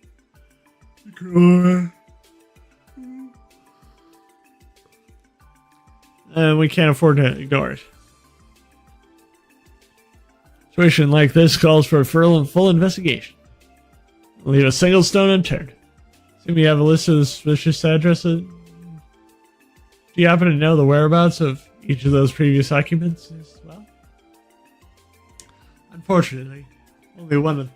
And we can't afford to ignore it. A situation like this calls for a full investigation. Leave a single stone unturned. Assume you have a list of the suspicious addresses. Do you happen to know the whereabouts of each of those previous occupants as well? Unfortunately, only one of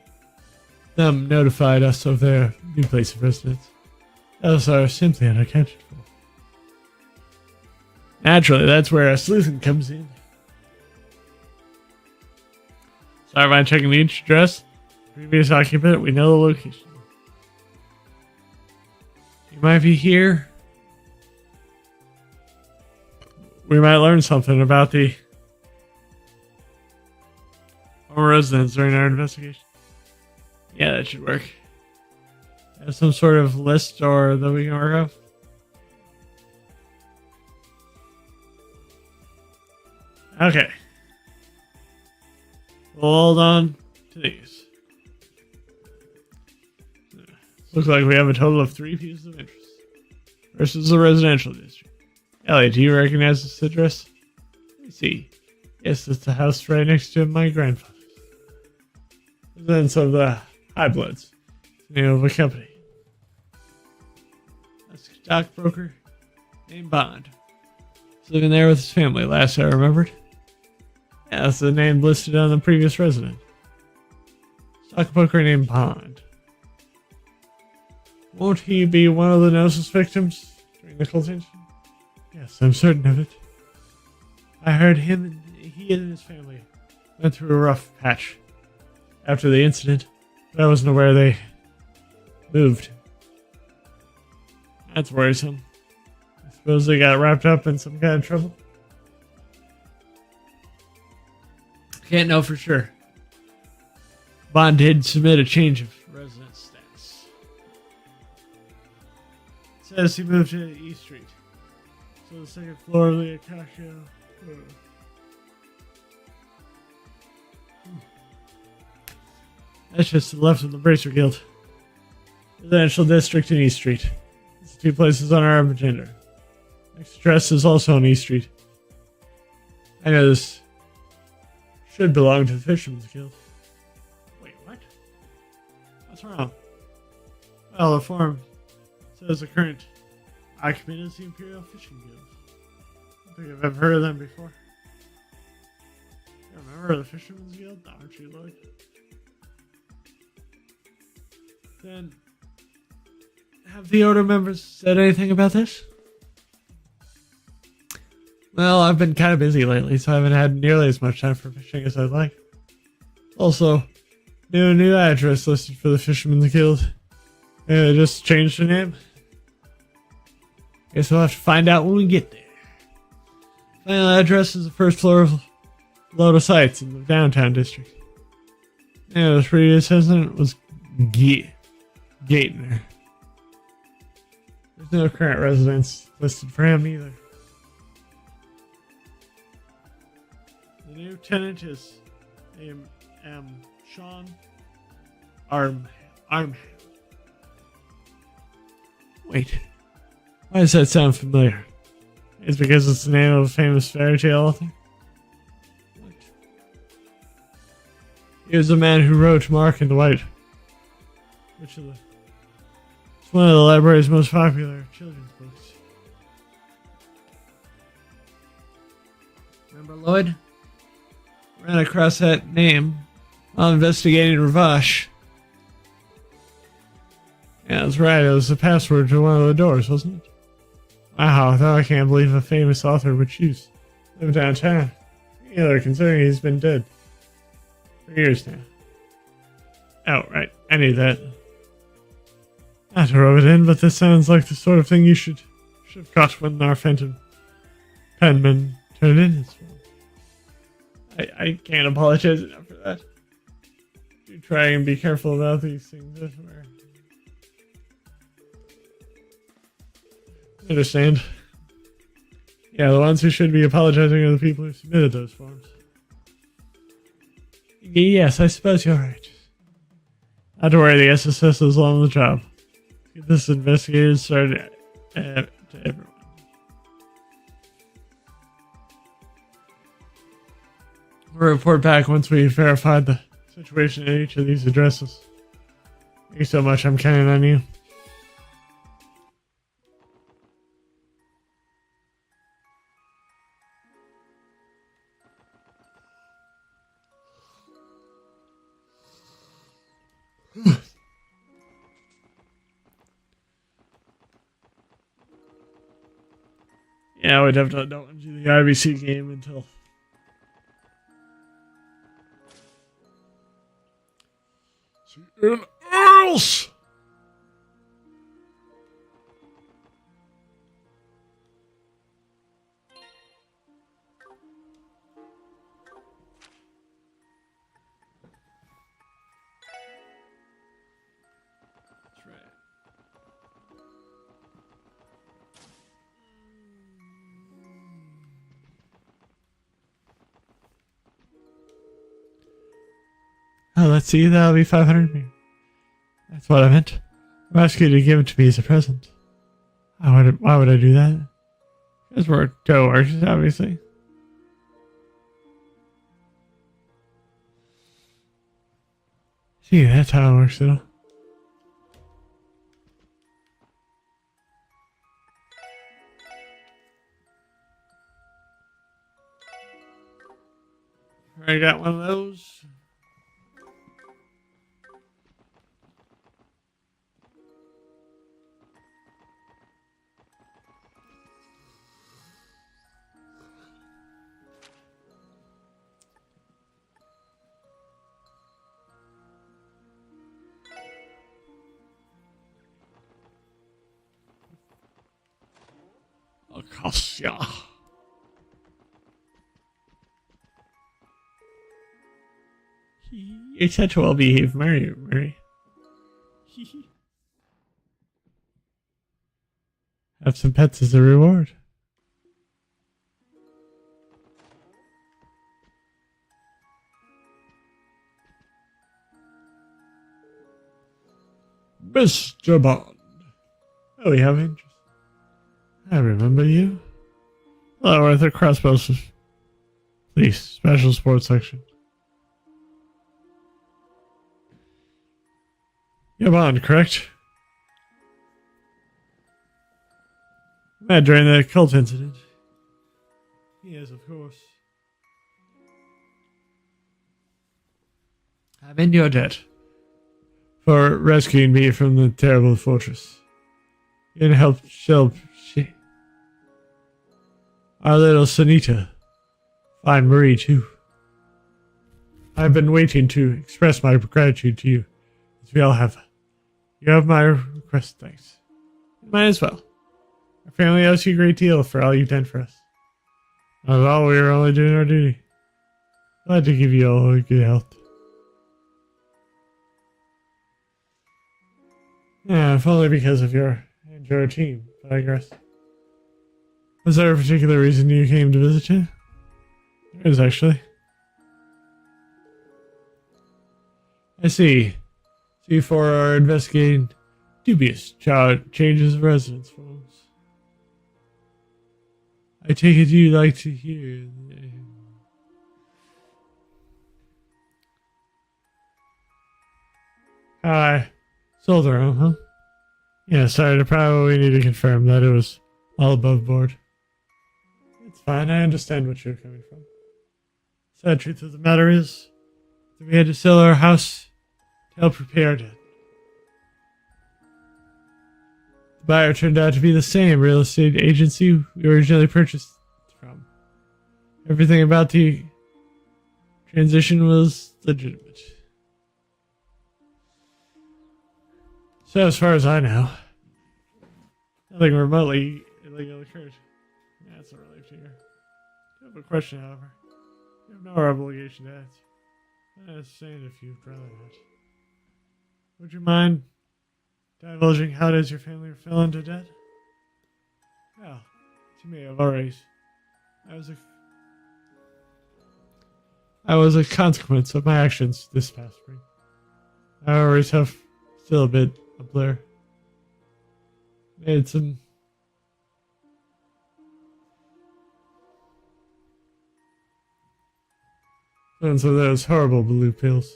them notified us of their new place of residence. Others are simply unaccounted for. Naturally, that's where a sleuthing comes in. Start by checking each address. Previous occupant, we know the location. You might be here. We might learn something about the former residents during our investigation. Yeah, that should work. Have some sort of list or that we can work off. Okay. We'll hold on to these. Looks like we have a total of 3 pieces of interest. First is the residential district. Elliot, do you recognize this address? Let me see. Yes, it's the house right next to my grandfather's. Residents of the High Bloods. It's the name of a company. A stockbroker named Bond. He's living there with his family, last I remembered. Yeah, that's the name listed on the previous resident. Stockbroker named Bond. Won't he be one of the Gnosis victims during the cult incident? Yes, I'm certain of it. I heard he and his family went through a rough patch after the incident, but I wasn't aware they moved. That's worrisome. I suppose they got wrapped up in some kind of trouble. Can't know for sure. Bond did submit a change of residence status. It says he moved to East Street. So the second floor of the Acacia. That's just to the left of the Bracer Guild. Residential district in East Street. It's 2 places on our agenda. Next address is also on East Street. I know this should belong to the Fisherman's Guild. Wait, what? What's wrong? Well, the form says the current occupant is the Imperial Fishing Guild. I don't think I've ever heard of them before. You're a member of the Fisherman's Guild? Aren't you, Lloyd? Then, have the Order members said anything about this? Well, I've been kind of busy lately, so I haven't had nearly as much time for fishing as I'd like. Also, new address listed for the Fisherman's Guild. I just changed the name. Guess we'll have to find out when we get there. Final address is the first floor of Lotus Heights in the downtown district. Yeah, the previous resident was Gatner. There's no current residence listed for him either. The new tenant is Sean Armham. Wait, why does that sound familiar? It's because it's the name of a famous fairy tale author? What? He was the man who wrote Mark and Dwight. It's one of the library's most popular children's books. Remember Lloyd? Ran across that name while investigating Ravash. Yeah, that's right. It was the password to one of the doors, wasn't it? Wow, I can't believe a famous author would choose to live downtown. Either, considering he's been dead for years now. Oh, right. I knew that. Not to rub it in, but this sounds like the sort of thing you should have caught when our Phantom penman turned in his form. I can't apologize enough for that. Do try and be careful about these things everywhere. I understand. Yeah, the ones who should be apologizing are the people who submitted those forms. Yes, I suppose you're right. Not to worry, the SSS is on the job. Get this investigated started to everyone. We'll report back once we've verified the situation at each of these addresses. Thank you so much. I'm counting on you. Yeah, we definitely don't want to do the IBC game until... in Earls! That's right. Oh, let's see. That'll be 500. That's what I meant. I'm asking you to give it to me as a present. Why would I do that? Because we're co-workers, obviously. See, that's how it works, though. I got one of those. Acacia. You're such a well-behaved Mary. Have some pets as a reward. Mr. Bond. Oh, we have interest. I remember you. Hello, Arthur. Crossbows. Please, special sports section. You're Bond, correct? Met during the cult incident. Yes, of course. I'm in your debt for rescuing me from the terrible fortress. You help our little Sunita. Find Marie, too. I've been waiting to express my gratitude to you, as we all have. You have my request, thanks. Might as well. Our family owes you a great deal for all you've done for us. Not at all, we were only doing our duty. Glad to give you all good health. Yeah, if only because of your team, but I guess. Was there a particular reason you came to visit you? There is, actually. I see. C4 are investigating dubious changes of residence forms. I take it you'd like to hear. Hi. Sold her home, huh? Yeah, sorry, to probably need to confirm that it was all above board. It's fine, I understand what you're coming from. Sad truth of the matter is that we had to sell our house to help repay our debt. The buyer turned out to be the same real estate agency we originally purchased from. Everything about the transition was legitimate. So as far as I know, nothing remotely illegal occurred. Yeah, that's a relief to hear. I have a question, however. You have no obligation to answer. I understand if you'd rather not. Would you mind divulging how it is your family fell into debt? Well, as you may have already, I was a consequence of my actions this past spring. However, tough, still a bit a blur. Made some. And some of those horrible blue pills.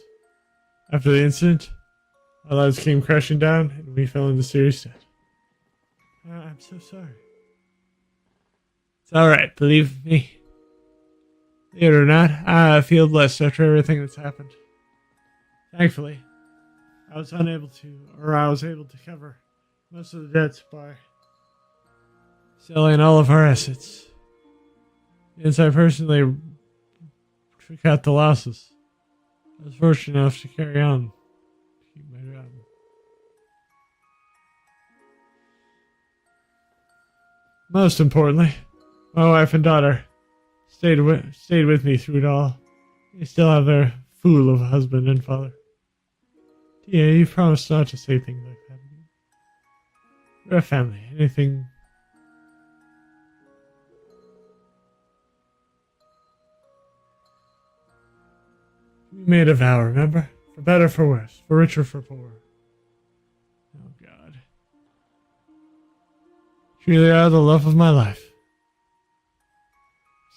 After the incident, our lives came crashing down and we fell into serious debt. I'm so sorry. It's alright, believe me. Believe it or not, I feel blessed after everything that's happened. Thankfully, I was able to cover most of the debts by selling all of our assets. Since I personally took out the losses, I was fortunate enough to carry on to keep my job. Most importantly, my wife and daughter stayed with me through it all. They still have their fool of a husband and father. Yeah, you promised not to say things like that. We're a family. Anything. We made a vow, remember? For better, for worse. For richer, for poorer. Oh, God. You really are the love of my life.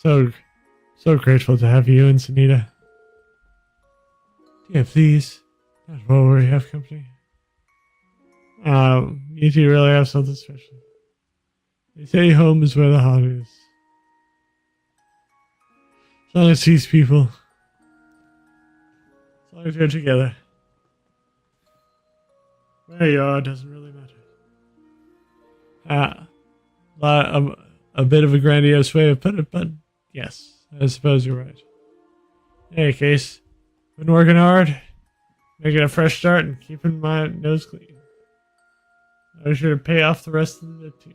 So grateful to have you and Sunita. Yeah, please. Not while we have company. You two really have something special. They say home is where the heart is. As long as these people, as long as you're together, where you are doesn't really matter. A bit of a grandiose way of putting it, but yes, I suppose you're right. In any case, been working hard, making a fresh start, and keeping my nose clean. I was sure to pay off the rest of the debt too.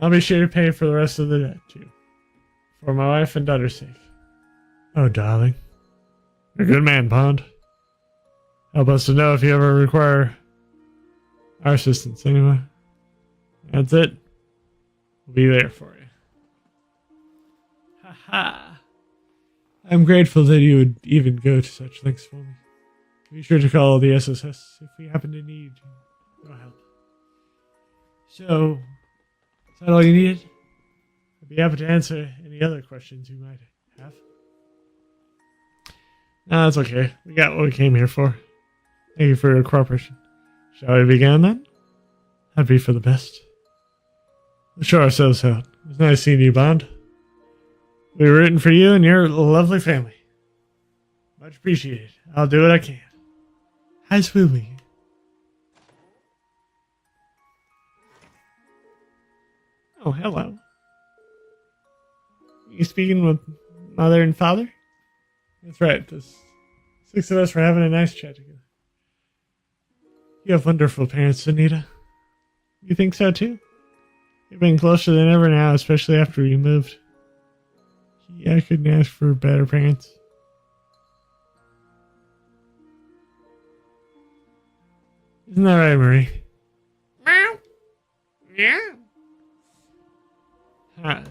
I'll be sure to pay for the rest of the debt too, for my wife and daughter's sake. Oh, darling, you're a good man, Pond. Help us to know if you ever require our assistance anyway. That's it. We'll be there for you. Ha ha. I'm grateful that you would even go to such lengths for me. Be sure to call the SSS if we happen to need your help. So, is that all you needed? I'd be happy to answer any other questions you might have. No, that's okay. We got what we came here for. Thank you for your cooperation. Shall we begin then? That'd be for the best. We'll show ourselves out. It was nice seeing you, Bond. We were rooting for you and your lovely family. Much appreciated. I'll do what I can. As will we. Oh, hello. You speaking with mother and father? That's right. The 6 of us were having a nice chat together. You have wonderful parents, Anita. You think so too? You've been closer than ever now, especially after you moved. Yeah, I couldn't ask for better parents. Isn't that right, Marie? Meow. Yeah.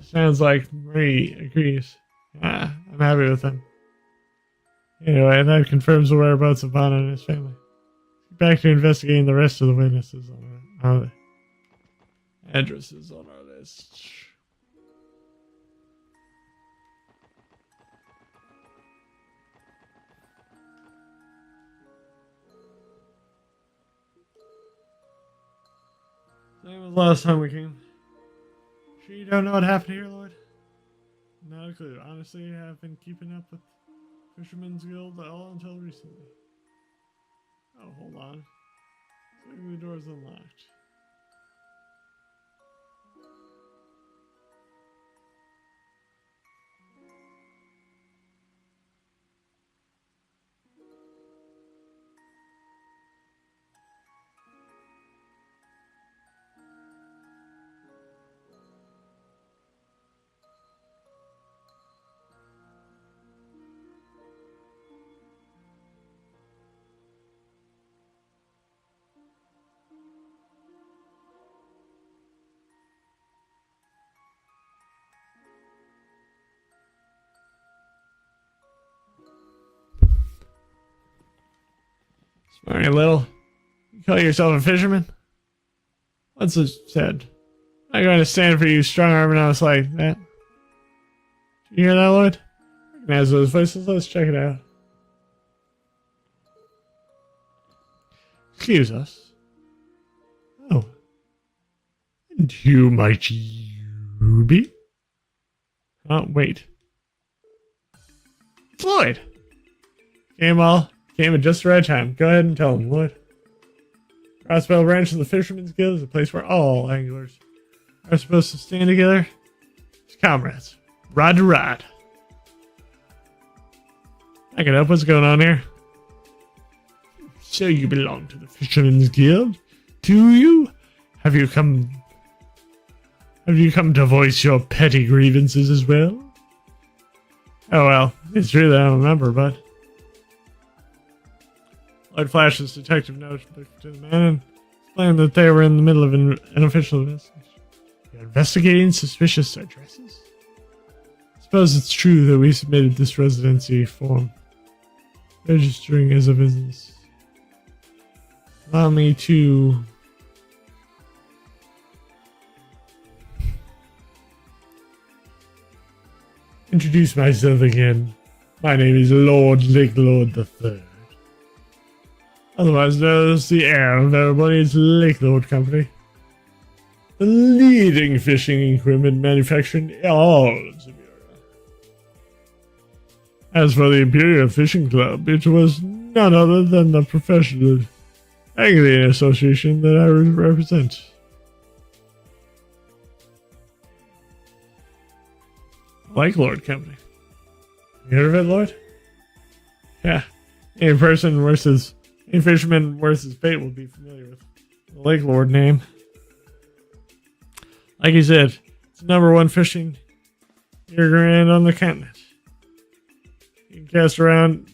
Sounds like Marie agrees. I'm happy with them. Anyway, that confirms the whereabouts of Bono and his family. Back to investigating the rest of the witnesses on the addresses on our list. Same as last time we came. Sure you don't know what happened here, Lloyd? Not a clue. Honestly, I've been keeping up with Fisherman's Guild all until recently. Oh, hold on. The door's unlocked. Alright, little. You call yourself a fisherman? What's it said? I'm not going to stand for you strong-arming us like that. Did you hear that, Lloyd? Recognize those voices? Let's check it out. Excuse us. Oh. And who might you be? Oh, wait. It's Lloyd! Came at just the right time. Go ahead and tell him, Lloyd. Crossbell Branch of the Fisherman's Guild is a place where all anglers are supposed to stand together as comrades. Rod to rod. Back it up. What's going on here? So you belong to the Fisherman's Guild? Do you? Have you come to voice your petty grievances as well? Oh well, it's true that I don't remember, but... Lloyd flashes detective notebook to the man and explained that they were in the middle of an official investigation. You're investigating suspicious addresses? I suppose it's true that we submitted this residency form, registering as a business. Allow me to... introduce myself again. My name is Lord Lakelord III. Otherwise known as the heir of everybody's Lakelord Company. The leading fishing equipment manufacturer in all of Siberia. As for the Imperial Fishing Club, it was none other than the professional angling association that I represent. Lakelord Company. You heard of it, Lloyd? Yeah. Any fisherman worth his fate will be familiar with the Lakelord name. Like he said, it's the #1 fishing grand on the continent. You can cast around.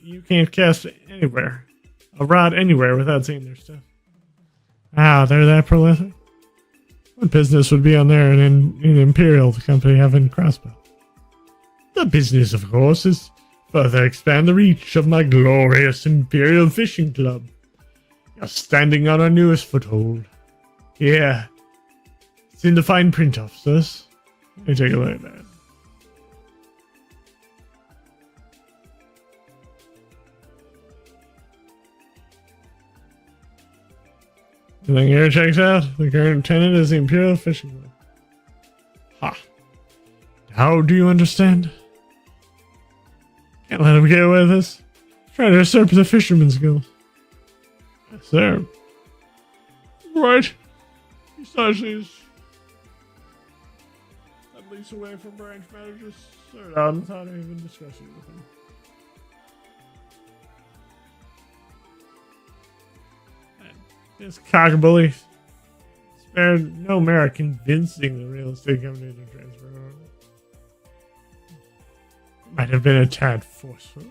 You can't cast anywhere. A rod anywhere without seeing their stuff. Wow, they're that prolific? What business would be on there in an Imperial company having crossbow? The business, of course, is further expand the reach of my glorious Imperial Fishing Club. You're standing on our newest foothold. Yeah. It's in the fine print, officers. Let me take a look at that. Everything here checks out. The current tenant is the Imperial Fishing Club. Ha. How do you understand? Can't let him get away with this. He's trying to usurp the Fisherman's Guild. Yes, sir. Right. Besides, he's at least away from branch managers. Sir, I'm not even discussing it with him. This cockabully spared no merit convincing the real estate company to transfer over. It might have been a tad forceful,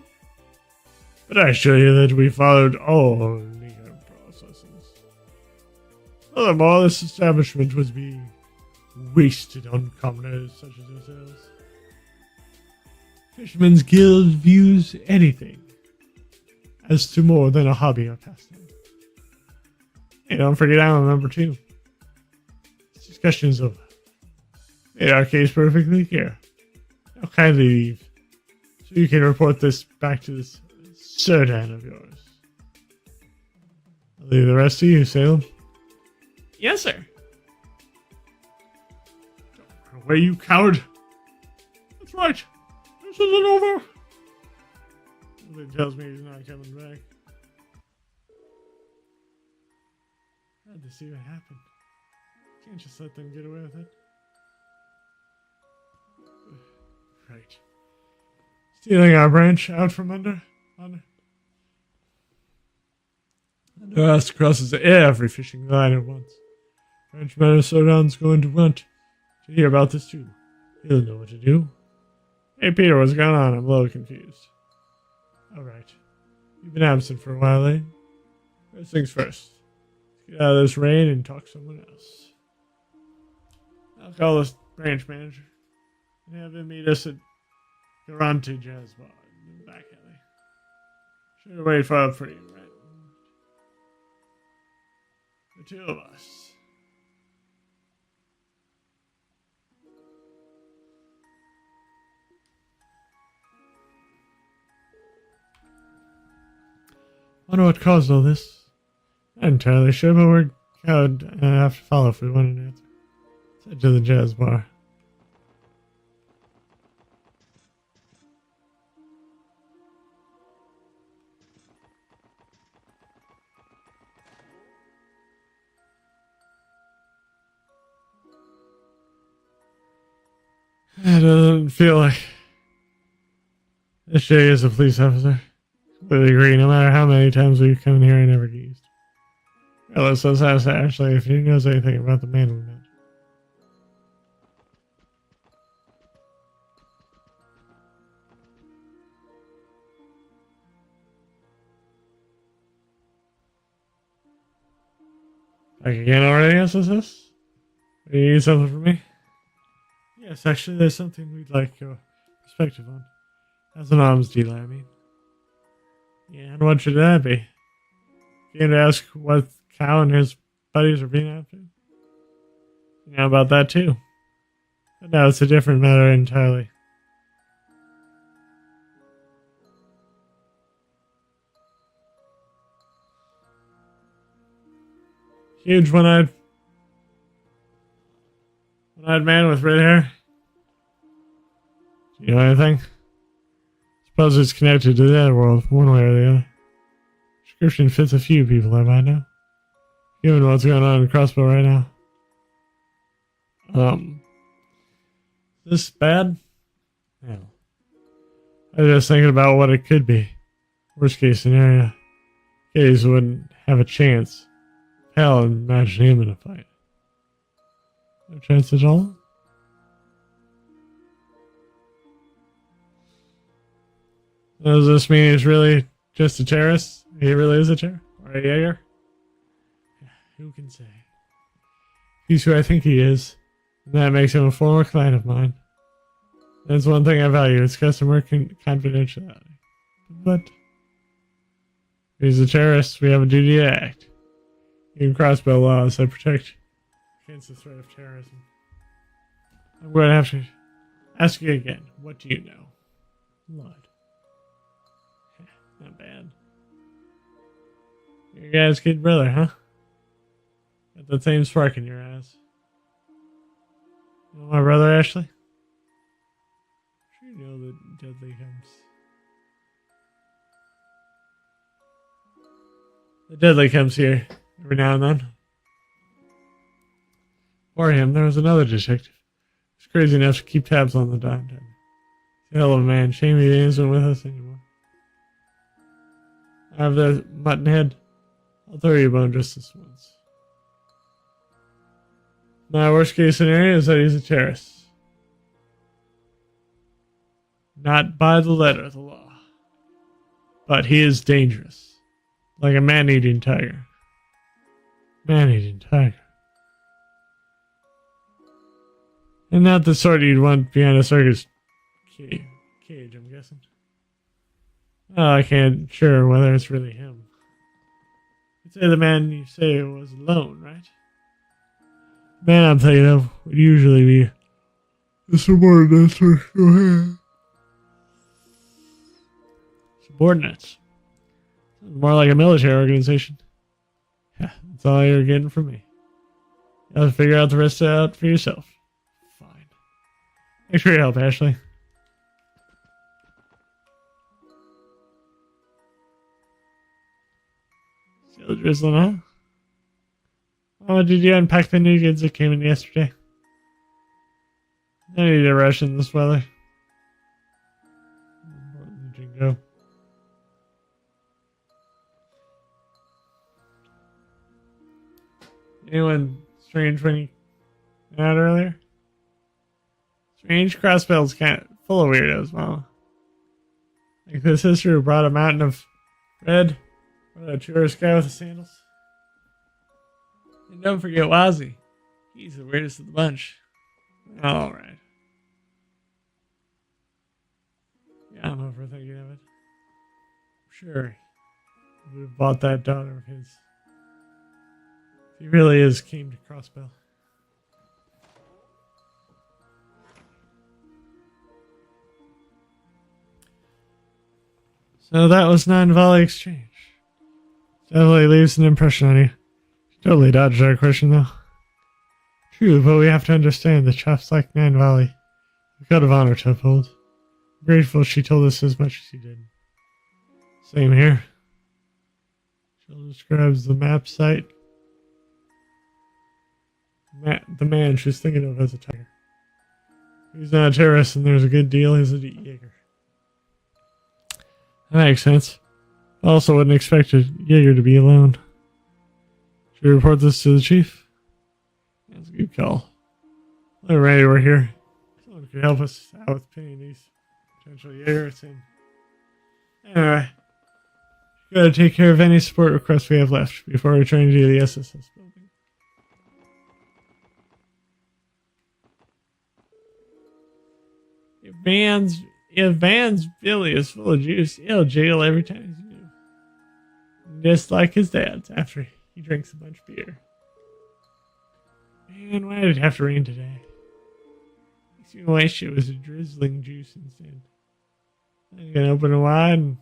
but I assure you that we followed all legal processes. Furthermore, this establishment was being wasted on commoners such as yourselves. Fisherman's Guild views anything as to more than a hobby or pastime. Hey, don't forget island number 2. This discussion is over. Made our case perfectly clear. Now kindly leave, so you can report this back to this Serdan of yours. I'll leave the rest to you, Salem. Yes, sir. Don't run away, you coward. That's right. This isn't over. Something tells me he's not coming back. I had to see what happened. Can't just let them get away with it. Right. Stealing our branch out from under us crosses every fishing line at once. Branch Minnesotan's going to want to hear about this too. He'll know what to do. Hey Peter, what's going on? I'm a little confused. Alright. You've been absent for a while, eh? First things first. Get out of this rain and talk to someone else. I'll call this branch manager and have him meet us at Garante Jazz Bar in the back alley. Should have waited for you, right? The two of us. Wonder what caused all this. Not entirely sure, but we're going to have to follow if we want an answer. Said to the jazz bar. It doesn't feel like this Shay is a police officer. Completely agree. No matter how many times we come in here, I never get used. Let's ask Ashley if he knows anything about the man we met. Like again already, answers this? Do you need something from me? Yes, actually, there's something we'd like your perspective on. As an arms dealer, I mean. Yeah, and what should that be? Came to ask what Cal and his buddies are being after? You know about that too. But now it's a different matter entirely. Huge one-eyed man with red hair. Do you know anything? Suppose it's connected to the other world, one way or the other. Description fits a few people I might know. Given what's going on in Crossbow right now. Is this bad? No. I was just thinking about what it could be. Worst case scenario. Case wouldn't have a chance. Hell, imagine him in a fight. No chance at all? Does this mean he's really just a terrorist? He really is a terrorist? Or a Jaeger? Who can say? He's who I think he is, and that makes him a former client of mine. That's one thing I value, it's customer confidentiality. But if he's a terrorist, we have a duty to act. Even crossbow laws that protect against the threat of terrorism. I'm going to have to ask you again. What do you know? Blood. Not bad. Your guy's kid brother, huh? Got that same spark in your eyes. You know my brother, Ashley? Sure you know that deadly comes. The deadly comes here every now and then. For him, there was another detective. He's crazy enough to keep tabs on the dime. He's a hell of a man. Shame he isn't with us anymore. I have the mutton head. I'll throw you a bone just this once. My worst case scenario is that he's a terrorist. Not by the letter of the law. But he is dangerous. Like a man-eating tiger. Man-eating tiger. And not the sort you'd want behind a circus cage, I'm guessing. I can't sure whether it's really him. You'd say the man you say was alone, right? The man I'm thinking of would usually be a subordinate. Subordinates. More like a military organization. Yeah, that's all you're getting from me. You have to figure out the rest out for yourself. Fine. Thanks for your help, Ashley. Still drizzling, huh? Oh, did you unpack the new goods that came in yesterday? I need to rush in this weather. Jingo. Anyone strange when you went out earlier? Strange? Crossbell's kind of full of weirdos, Mama. Like the sister who brought a mountain of red. Or a tourist guy with the sandals. And don't forget Wazzy. He's the weirdest of the bunch. Alright. Yeah, I'm overthinking of it. Sure, would have bought that daughter of his. He really is keen to Crossbell. So that was Nine Valley Exchange. Definitely leaves an impression on you. Totally dodged our question though. True, but we have to understand the chaps like Nine Valley. A code of honor to uphold. I'm grateful she told us as much as she did. Same here. Jill describes the map site. The man she's thinking of as a tiger. He's not a terrorist and there's a good deal he's a Jaeger. That makes sense. I also wouldn't expect a Jaeger to be alone. Should we report this to the chief? That's a good call. Alright, we're here. Someone could help us out with pinning these potential Jaegers in. Anyway, gotta take care of any support requests we have left before returning to the SSS building. If Van's Billy is full of juice, he'll jiggle every time he's new. Just like his dad's after he drinks a bunch of beer. Man, why did it have to rain today? Makes me wish it was a drizzling juice instead. I'm gonna open it wide and...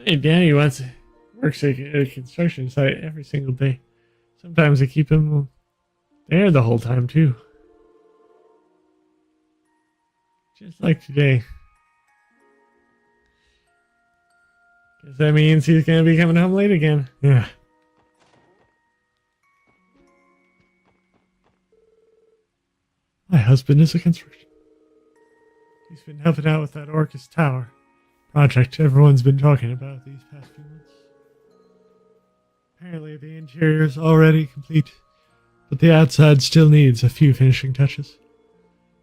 Hey, Danny works at a construction site every single day. Sometimes they keep him there the whole time, too. Just like today. Guess that means he's going to be coming home late again. Yeah. My husband is a construction. He's been helping out with that Orcus Tower project everyone's been talking about these past few months. Apparently the interior is already complete, but the outside still needs a few finishing touches.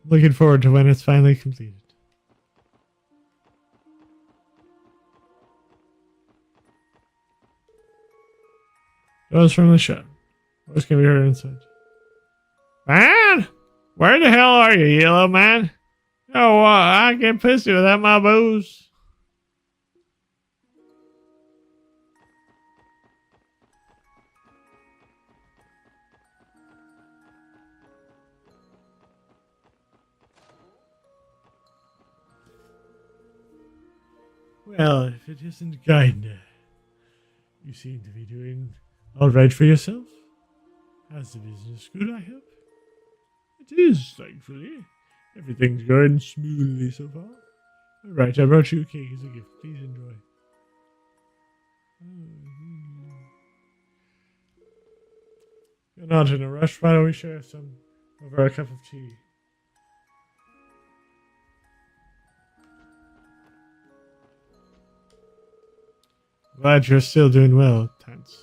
I'm looking forward to when it's finally completed. Goes from the shop. What's going to be heard inside? Man! Where the hell are you, yellow man? Oh, I get pissy without my booze. Well, if it isn't kinda. You seem to be doing all right for yourself. How's the business good, I hope? It is, thankfully. Everything's going smoothly so far. All right, I brought you a cake as a gift. Please enjoy. You're not in a rush. Why don't we share some over a cup of tea? Glad you're still doing well, Tance.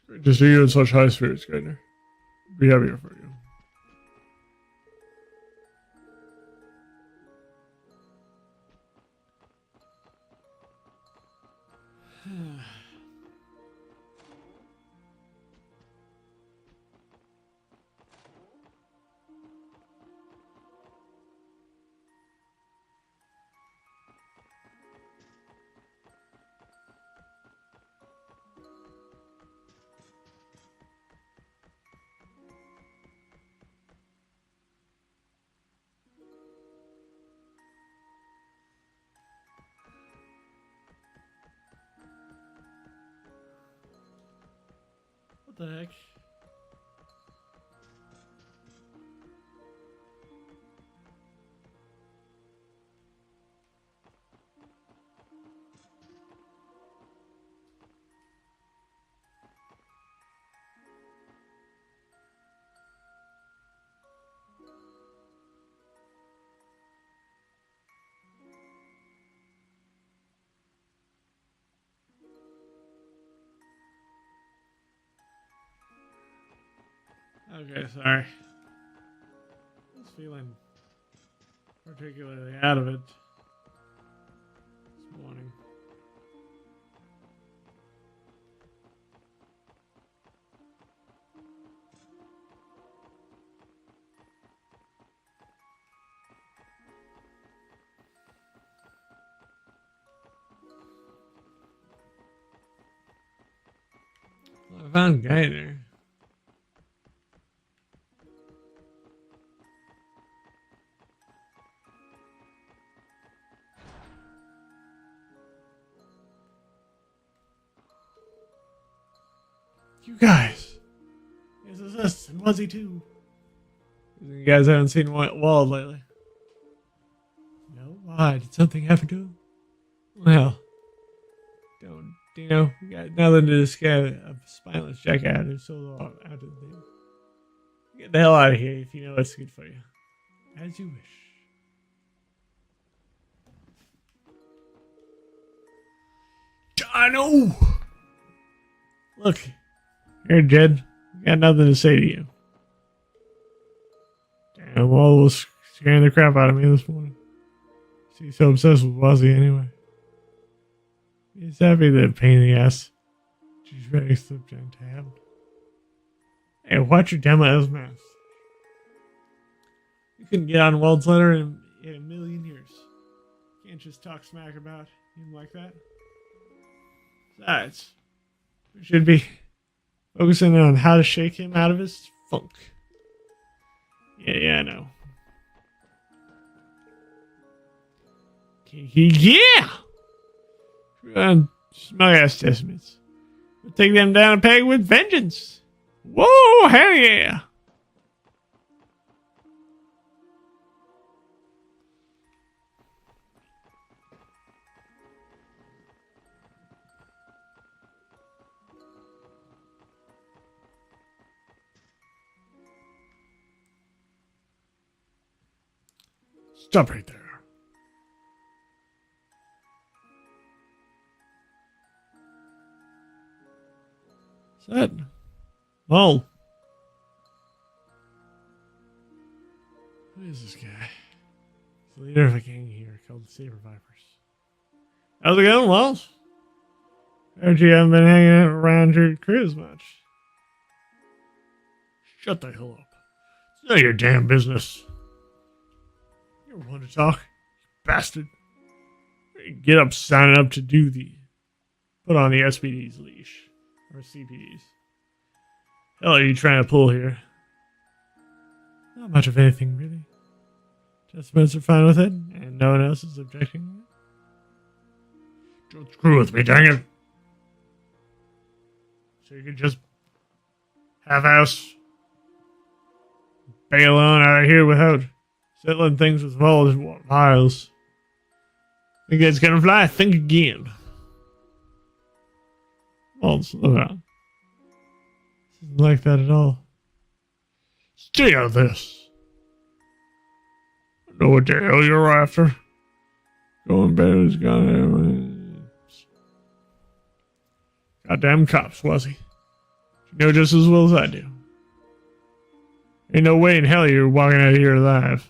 Great to see you in such high spirits, Gainer. Be happier for you. What the heck? Okay, sorry. I was feeling particularly out of it this morning. Well, I found Gainer. You guys. This is us and Wuzzy too. You guys haven't seen Wald lately. No? Why? Did something happen to him? Well, don't. You know, we got nothing to this guy, a spineless jackass who's so long out of the thing. Get the hell out of here if you know what's good for you. As you wish. I know! Look. Here, Jed. Got nothing to say to you. Damn, Wall was scaring the crap out of me this morning. She's so obsessed with Wuzzy anyway. He's happy that pain in the ass. She's ready to slip down tab. Hey, watch your demo as math. You couldn't get on Wald's letter in a million years. Can't just talk smack about him like that. Besides, we should be focusing on how to shake him out of his funk. Yeah, I know. Yeah! Smug ass estimates. We'll take them down a peg with vengeance. Whoa, hell yeah! Stop right there. That. Well. Who is this guy? He's the leader of a gang here called the Saber Vipers. How's it going, Wells? Heard you haven't been hanging out around your crew as much. Shut the hell up. It's none of your damn business. You want to talk? Bastard. Get up, signing up to do the... Put on the SPD's leash. Or CPDs. Hell are you trying to pull here? Not much of anything, really. Testaments are fine with it, and no one else is objecting. Don't screw with me, dang it! So you can just half-ass bail on out of here without settling things with Miles. Think that's gonna fly? Think again. Well, slow down. This isn't like that at all. Stay out of this. I know what the hell you're after. Going bad is gone. Goddamn cops, was he? You know just as well as I do. Ain't no way in hell you're walking out of here alive.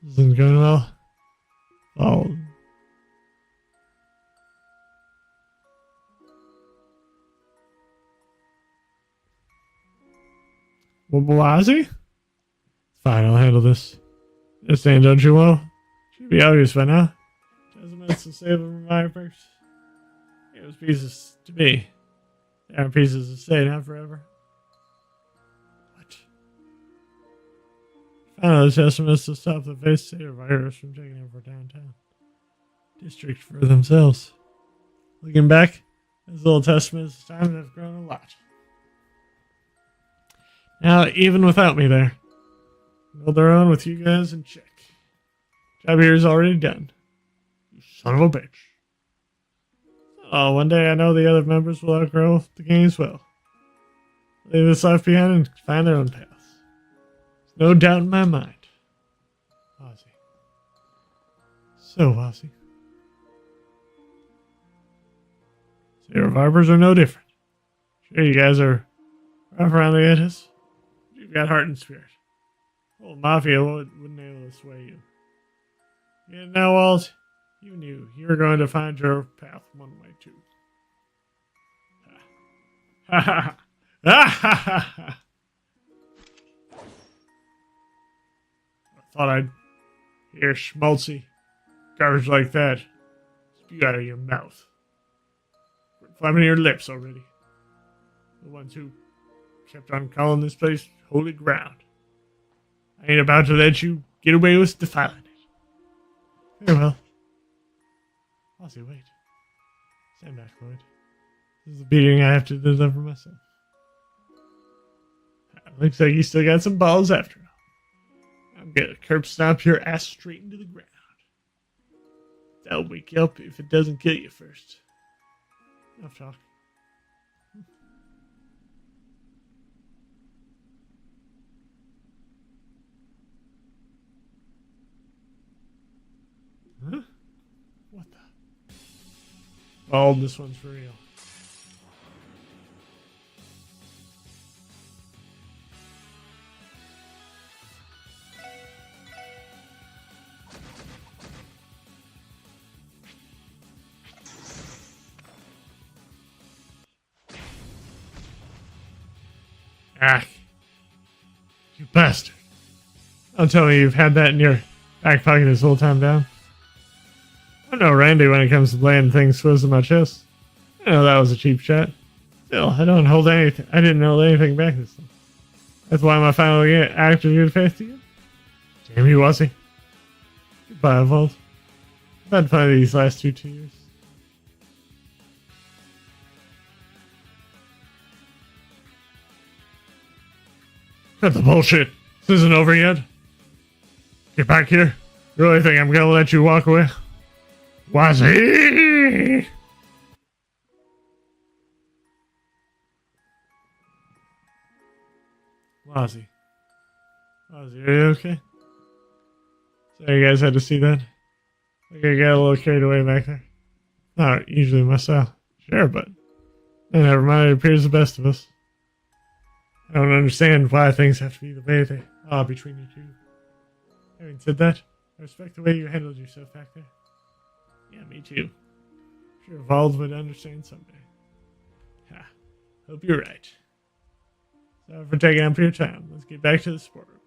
This isn't going well. Oh. Well, Blasi? Fine, I'll handle this. Understand, don't you, Will? Should be obvious by now. 10 minutes to save them from my purse. It was pieces to me. They aren't pieces to stay, not forever. What? Finally, the estimates to stop the face state of virus from taking over downtown district for themselves. Looking back, these little testaments times have grown a lot. Now, even without me there, hold their own with you guys in check. Job here is already done. You son of a bitch. Oh, one day I know the other members will outgrow the gang as well. Leave this life behind and find their own paths. There's no doubt in my mind. Ozzy. So, Ozzy. So your vipers are no different. Sure, you guys are rough around the edges. You've got heart and spirit. Old Mafia wouldn't able to sway you. Yeah, now, Walt, you knew you were going to find your path one way, too. Ha ha ha ha ha ha. I thought I'd hear schmaltzy garbage like that spew out of your mouth. Quit flapping your lips already. The ones who kept on calling this place holy ground. I ain't about to let you get away with defiling it. Very well. Ozzy, wait. Stand back, Lloyd. This is the beating I have to deliver myself. Looks like you still got some balls after all. I'm gonna curb stomp your ass straight into the ground. That'll wake you up if it doesn't kill you first. Enough talk. Huh? What the? Oh, this one's for real. Ah, you bastard. Don't tell me you've had that in your back pocket this whole time down. I'm no Randy when it comes to laying things close to my chest. I know that was a cheap shot. Still, I don't hold anything. I didn't hold anything back this time. That's why my final act of good faith to you. Damn you, Wazzy. Goodbye, Vault. I've had fun these last two years. Cut the bullshit. This isn't over yet. Get back here. You really think I'm gonna let you walk away? Wazzy! Wazzy, are you okay? Sorry you guys had to see that. I think I got a little carried away back there. Not usually my style. Sure, but never mind, it appears the best of us. I don't understand why things have to be the way they are between you two. Having said that, I respect the way you handled yourself back there. Yeah, me too. Sure, Vald would understand someday. Ha, hope you're right. Sorry for taking up your time. Let's get back to the sport requests.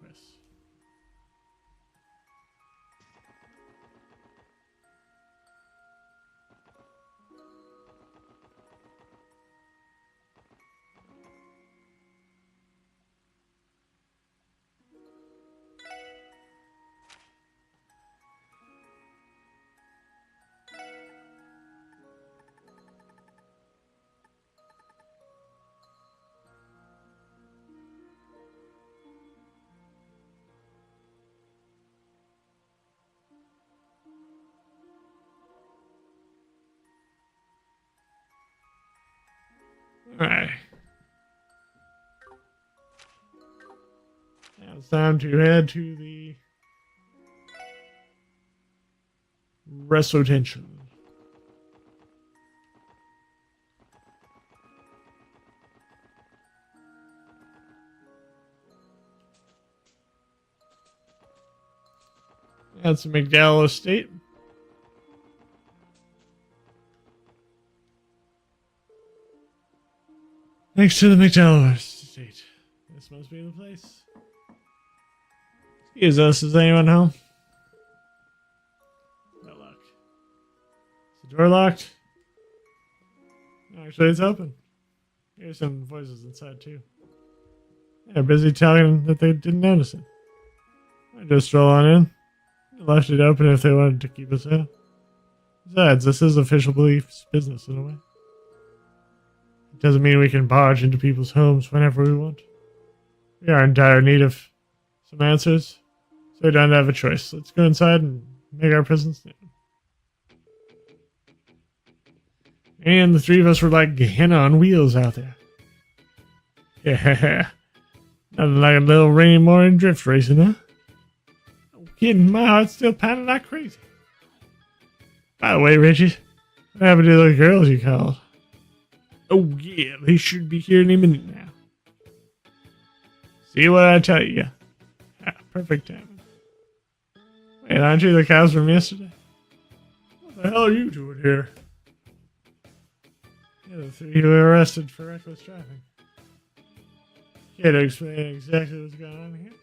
Alright. Now it's time to head to the Restotention. That's a McDowell estate. Next to the McDowell estate. This must be the place. Excuse us, is anyone home? No luck. Is the door locked? Actually, it's open. Here's some voices inside, too. They're busy telling that they didn't notice it. I just stroll on in. They left it open if they wanted to keep us out. Besides, this is official beliefs business in a way. It doesn't mean we can barge into people's homes whenever we want. We are in dire need of some answers, so we don't have a choice. Let's go inside and make our presence known. And the three of us were like Gehenna on wheels out there. Yeah, nothing like a little rainy morning drift racing, huh? No kidding, my heart's still pounding like crazy. By the way, Richie, what happened to the girls you called? Oh yeah, they should be here any minute now. See what I tell you? Ah, perfect timing. Wait, aren't you the cows from yesterday? What the hell are you doing here? Yeah, the three who were arrested for reckless driving. Care to explain exactly what's going on here?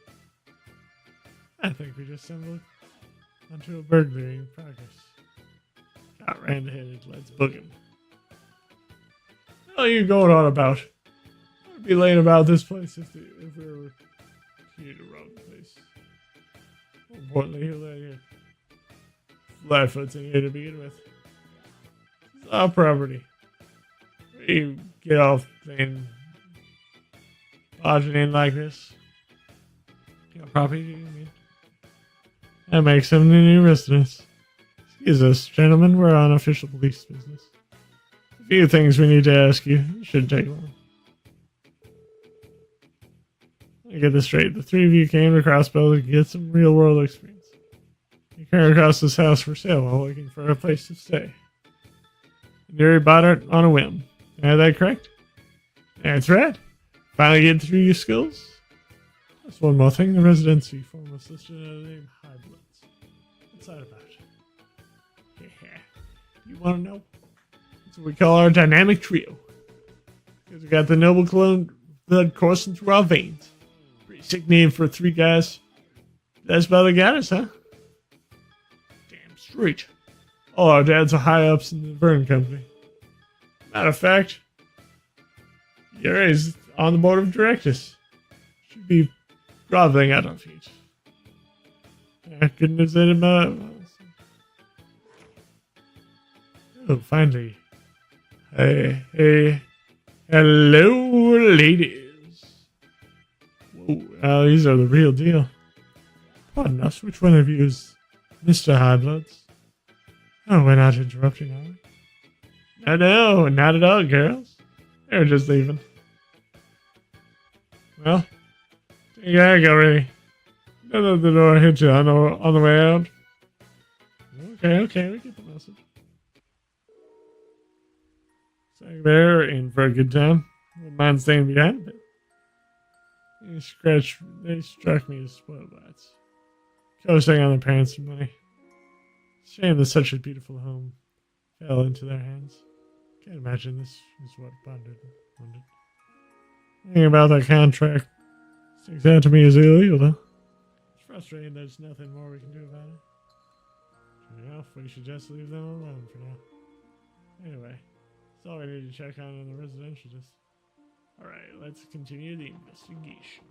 I think we just stumbled onto a burglary in progress. Got red-headed, let's book him. What are you going on about? I'd be laying about this place if we were here to rob the place. More importantly, he'll let you Flatfoot's in here to begin with. It's our property. You get off playing barging in like this. Your property, you mean? That makes him the new residents. Excuse us, gentlemen, we're on official police business. A few things we need to ask you. It shouldn't take long. Let me get this straight. The three of you came to Crossbow to get some real world experience. You came across this house for sale while looking for a place to stay. And you bought it on a whim. Is that correct? That's right. Finally getting through your skills? That's one more thing. The residency form was listed under the name High Bloods. What's that about? Yeah. You want to know? That's what we call our dynamic trio. Because we got the noble clone blood coursing through our veins. Pretty sick name for three guys. That's about the goddess, huh? Damn straight. All our dads are high ups in the Vern Company. Matter of fact, Yuri's on the board of directors. Should be groveling at our feet. I couldn't have said it about. Oh, finally. Hey. Hello, ladies. Whoa, these are the real deal. Pardon us, which one of you is Mr. Highbloods? Oh, we're not interrupting, are we? No, not at all, girls. They were just leaving. Well, you gotta go, really. Don't let the door hit you on the way out. Okay, we get the message. Staying there in for a good time. Wouldn't mind staying behind a bit. They struck me as spoiled brats. Coasting on their parents' money. Shame that such a beautiful home fell into their hands. Can't imagine this is what bonded. Thinking about that contract sticks out to me as illegal, though. It's frustrating that there's nothing more we can do about it. You know, we should just leave them alone for now. Anyway, that's all we need to check on in the residential district. Alright, let's continue the investigation.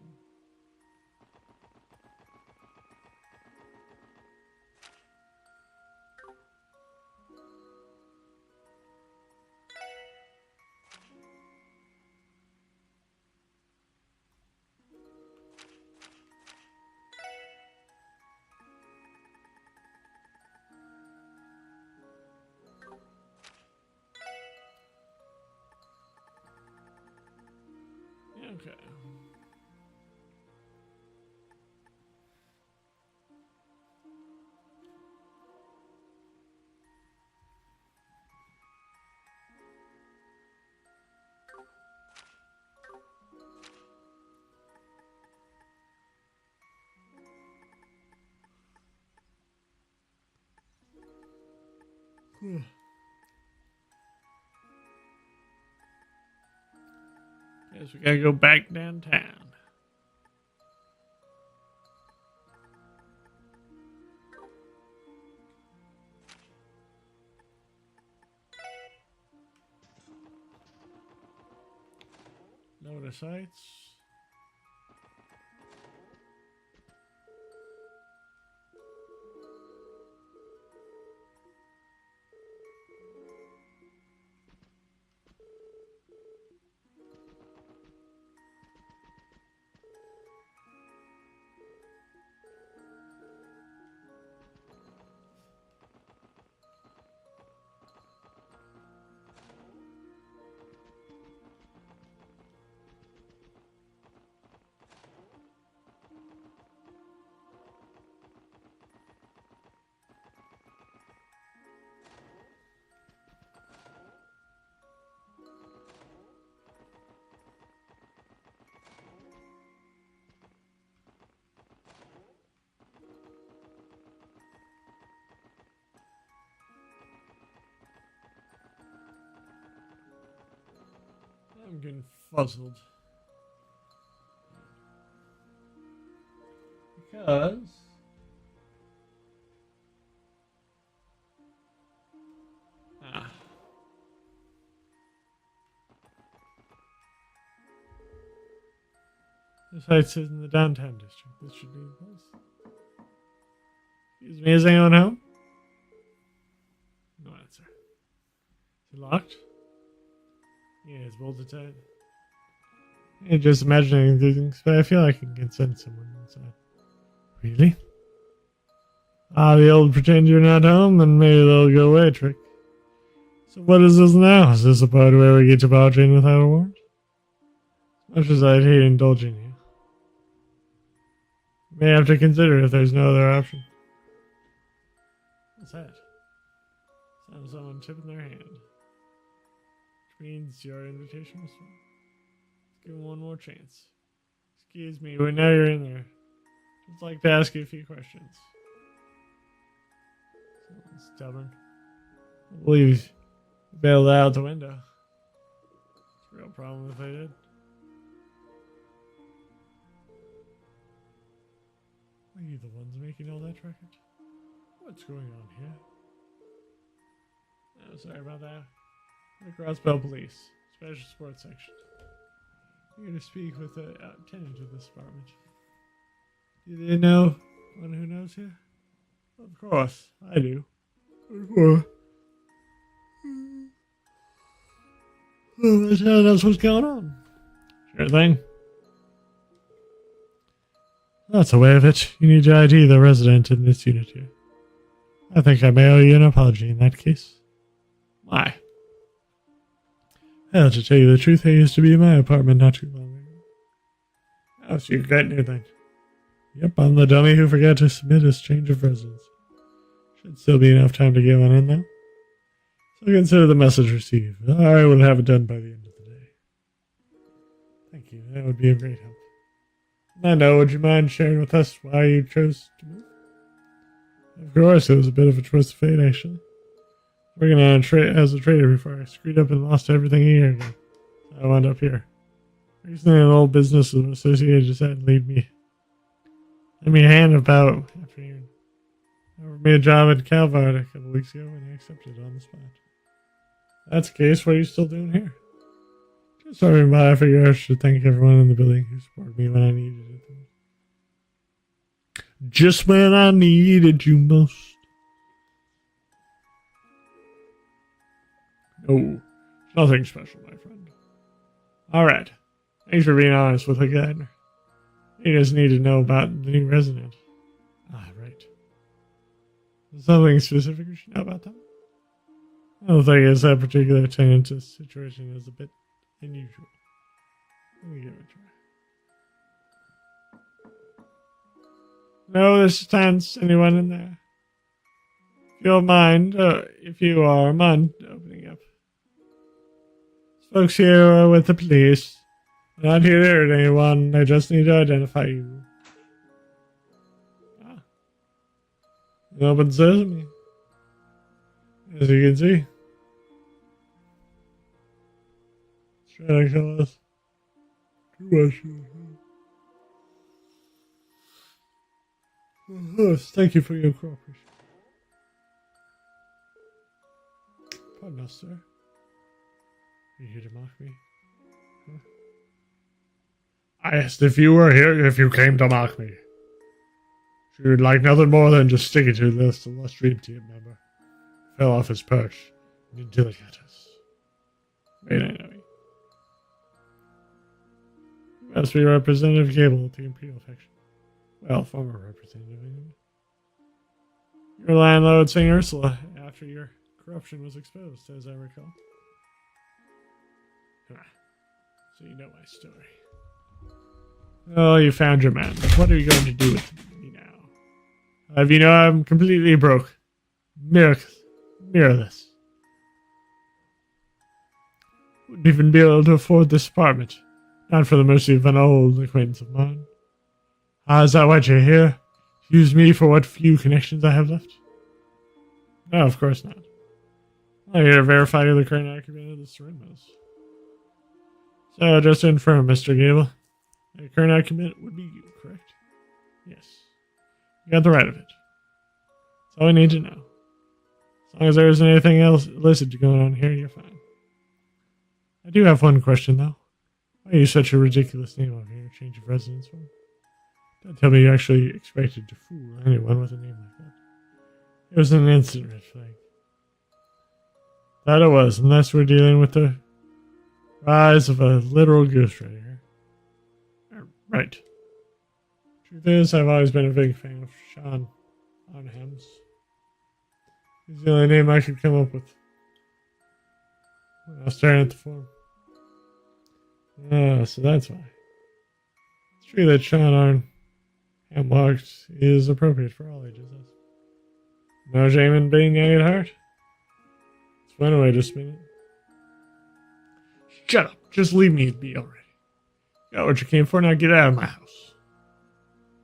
Okay. Guess we gotta go back downtown. Notice sites. I'm getting fuzzled. Because the site's in the downtown district. This should be the place. Excuse me, is anyone home? No answer. Is it locked? Yeah, it's bolted tight. I'm just imagining things, but I feel like I can send someone inside. Really? The old pretend you're not home and maybe they'll go away trick. So what is this now? Is this a part where we get to barge in without a warrant? As much as I'd hate indulging you. May have to consider if there's no other option. What's that? Sounds someone tipping their hand. Which means your invitation was fine. Let's give him one more chance. Excuse me, we know you're in there. Just like to ask you a few questions. Someone's stubborn. I believe you bailed out the window. It's a real problem if I did. Are you the ones making all that racket? What's going on here? Oh, sorry about that. The Crossbell Police, Special Sports Section. You're going to speak with the tenant of this apartment. Do they know one who knows here? Of course, I do. Of course. Let's tell us what's going on. Sure thing. That's a way of it. You need to ID the resident in this unit here. I think I may owe you an apology in that case. Why? Well, to tell you the truth, I used to be in my apartment not too long ago. Oh, so you've got anything? Yep, I'm the dummy who forgot to submit his change of residence. Should still be enough time to get one in, though. So consider the message received. I will have it done by the end of the day. Thank you. That would be a great help. Mando, would you mind sharing with us why you chose to move? Of course, it was a bit of a twist of fate, actually. Working on as a trader before I screwed up and lost everything a year ago. So I wound up here. Recently, an old business associate decided to lead me a hand about after you offered me a job at Calvard a couple weeks ago and I accepted it on the spot. That's the case. What are you still doing here? Just stopping by. I figured I should thank everyone in the building who supported me when I needed it. Just when I needed you most. No, nothing special, my friend. Alright. Thanks for being honest with the guy. He just need to know about the new resident. Ah, right. Something specific we should know about them? I don't think it's that particular tenant's situation is a bit unusual. Let me give it a try. No assistance, anyone in there? If you are mind opening up. Folks here are with the police. I'm not here to hurt anyone. I just need to identify you. An open sesame. As you can see, it's trying to kill us. Too much. Host, thank you for your cooperation. Pardon us, sir. Are you here to mock me? Huh? I asked if you were here, if you came to mock me. She would like nothing more than just sticking to this illustrious team member. Fell off his perch and into the gutters. Wait, I know you. You must be Representative Gable of the Imperial faction. Well, former representative, anyway. Your landlord, St. Ursula, after your corruption was exposed, as I recall. So you know my story. Oh, you found your man. What are you going to do with me now? You know I'm completely broke. Mirrorless. Wouldn't even be able to afford this apartment. Not for the mercy of an old acquaintance of mine. Is that what you're here? Use me for what few connections I have left? No, of course not. I'm here to verify the current occupant of the Serenmos. So, just to confirm, Mr. Gable, the current occupant would be you, correct? Yes. You got the right of it. That's all we need to know. As long as there isn't anything else illicit going on here, you're fine. I do have one question, though. Why are you such a ridiculous name over here? Change of residence for? Don't tell me you actually expected to fool anyone with a name like that. It was an instant red flag. That it was, unless we're dealing with the rise of a literal ghostwriter here. Right. Truth is, I've always been a big fan of Sean Onhams. He's the only name I could come up with when I was staring at the form. So that's why. It's true that Sean Arnhem is appropriate for all ages. No shame in being young at heart. It's one way to spin it. Shut up. Just leave me be already. Got what you came for, now get out of my house.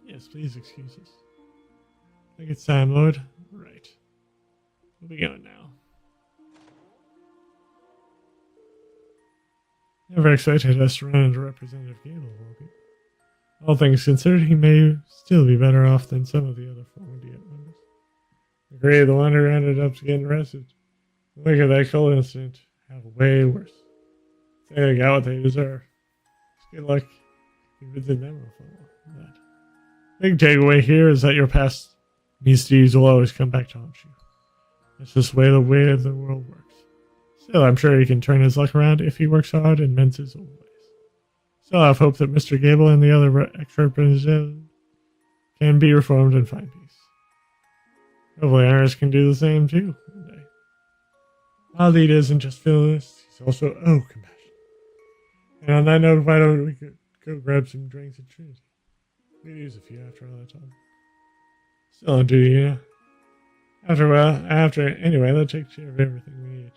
Yes, please excuse us. I think it's time, Lord. Right. We'll be going now. Never expected us to run into Representative Gable, will be. All things considered, he may still be better off than some of the other former Diet members. Agree, the one who ended up getting arrested. Look at that cold incident. Have way worse. Say they got what they deserve. Just good luck convincing them of that. Big takeaway here is that your past misdeeds will always come back to haunt you. That's just the way the world works. Still, I'm sure he can turn his luck around if he works hard and mends his old ways. Still, I have hope that Mr. Gable and the other ex-representatives can be reformed and find peace. Hopefully, Iris can do the same too one day. Our leader isn't just fearless, he's also compassionate. And on that note, why don't we go grab some drinks at Trinity? We could use a few after all that time. Still on duty, you know. Anyway, let's take care of everything we need.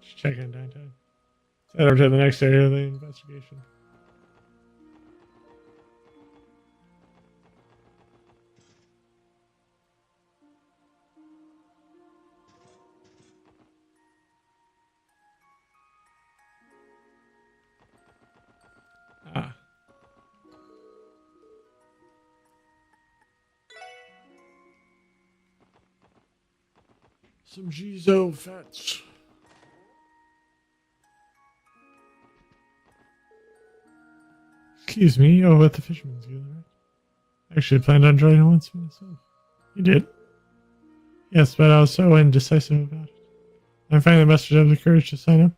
Just check on downtown. Head over to the next area of the investigation. Some Gizo fats. Excuse me, you're at the Fisherman's Guild, right? I actually planned on joining once myself. You did? Yes, but I was so indecisive about it. I finally mustered up the courage to sign up.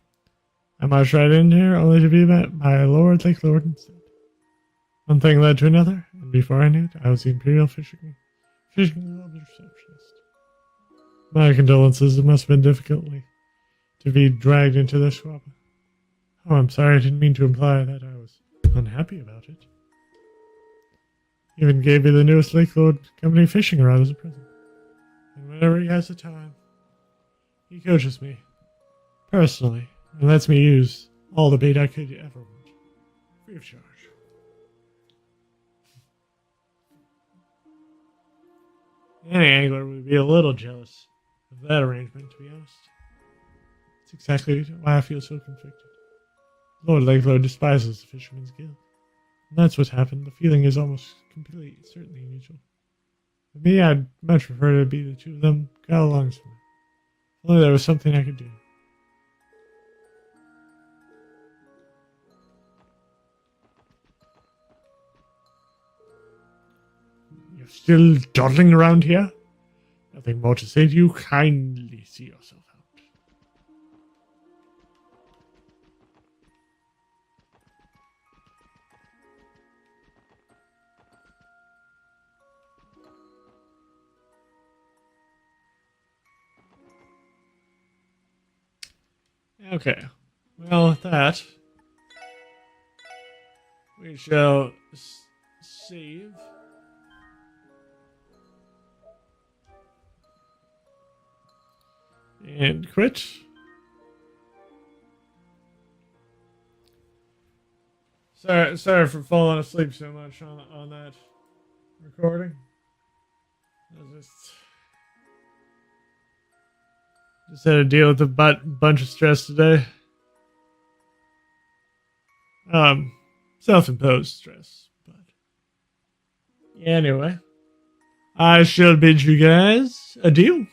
I marched right in here, only to be met by a Lord like Lord instead. One thing led to another, and before I knew it, I was the Imperial Fishing Club receptionist. My condolences, it must have been difficult to be dragged into this swap. Oh, I'm sorry, I didn't mean to imply that I was unhappy about it. He even gave me the newest Lake Lord Company fishing rod as a present. And whenever he has the time, he coaches me, personally, and lets me use all the bait I could ever want, free of charge. Any angler would be a little jealous of that arrangement, to be honest. It's exactly why I feel so conflicted. Lord Lakelow despises the Fisherman's Guild. And that's what's happened. The feeling is almost completely, certainly mutual. For me, I'd much prefer to be the two of them got along somewhere. If only there was something I could do. You're still dawdling around here? Nothing more to say to you. Kindly see yourself out. Okay. Well, with that, we shall save. And quit. Sorry for falling asleep so much on that recording. I just had to deal with a bunch of stress today. Self-imposed stress, but anyway, I shall bid you guys adieu.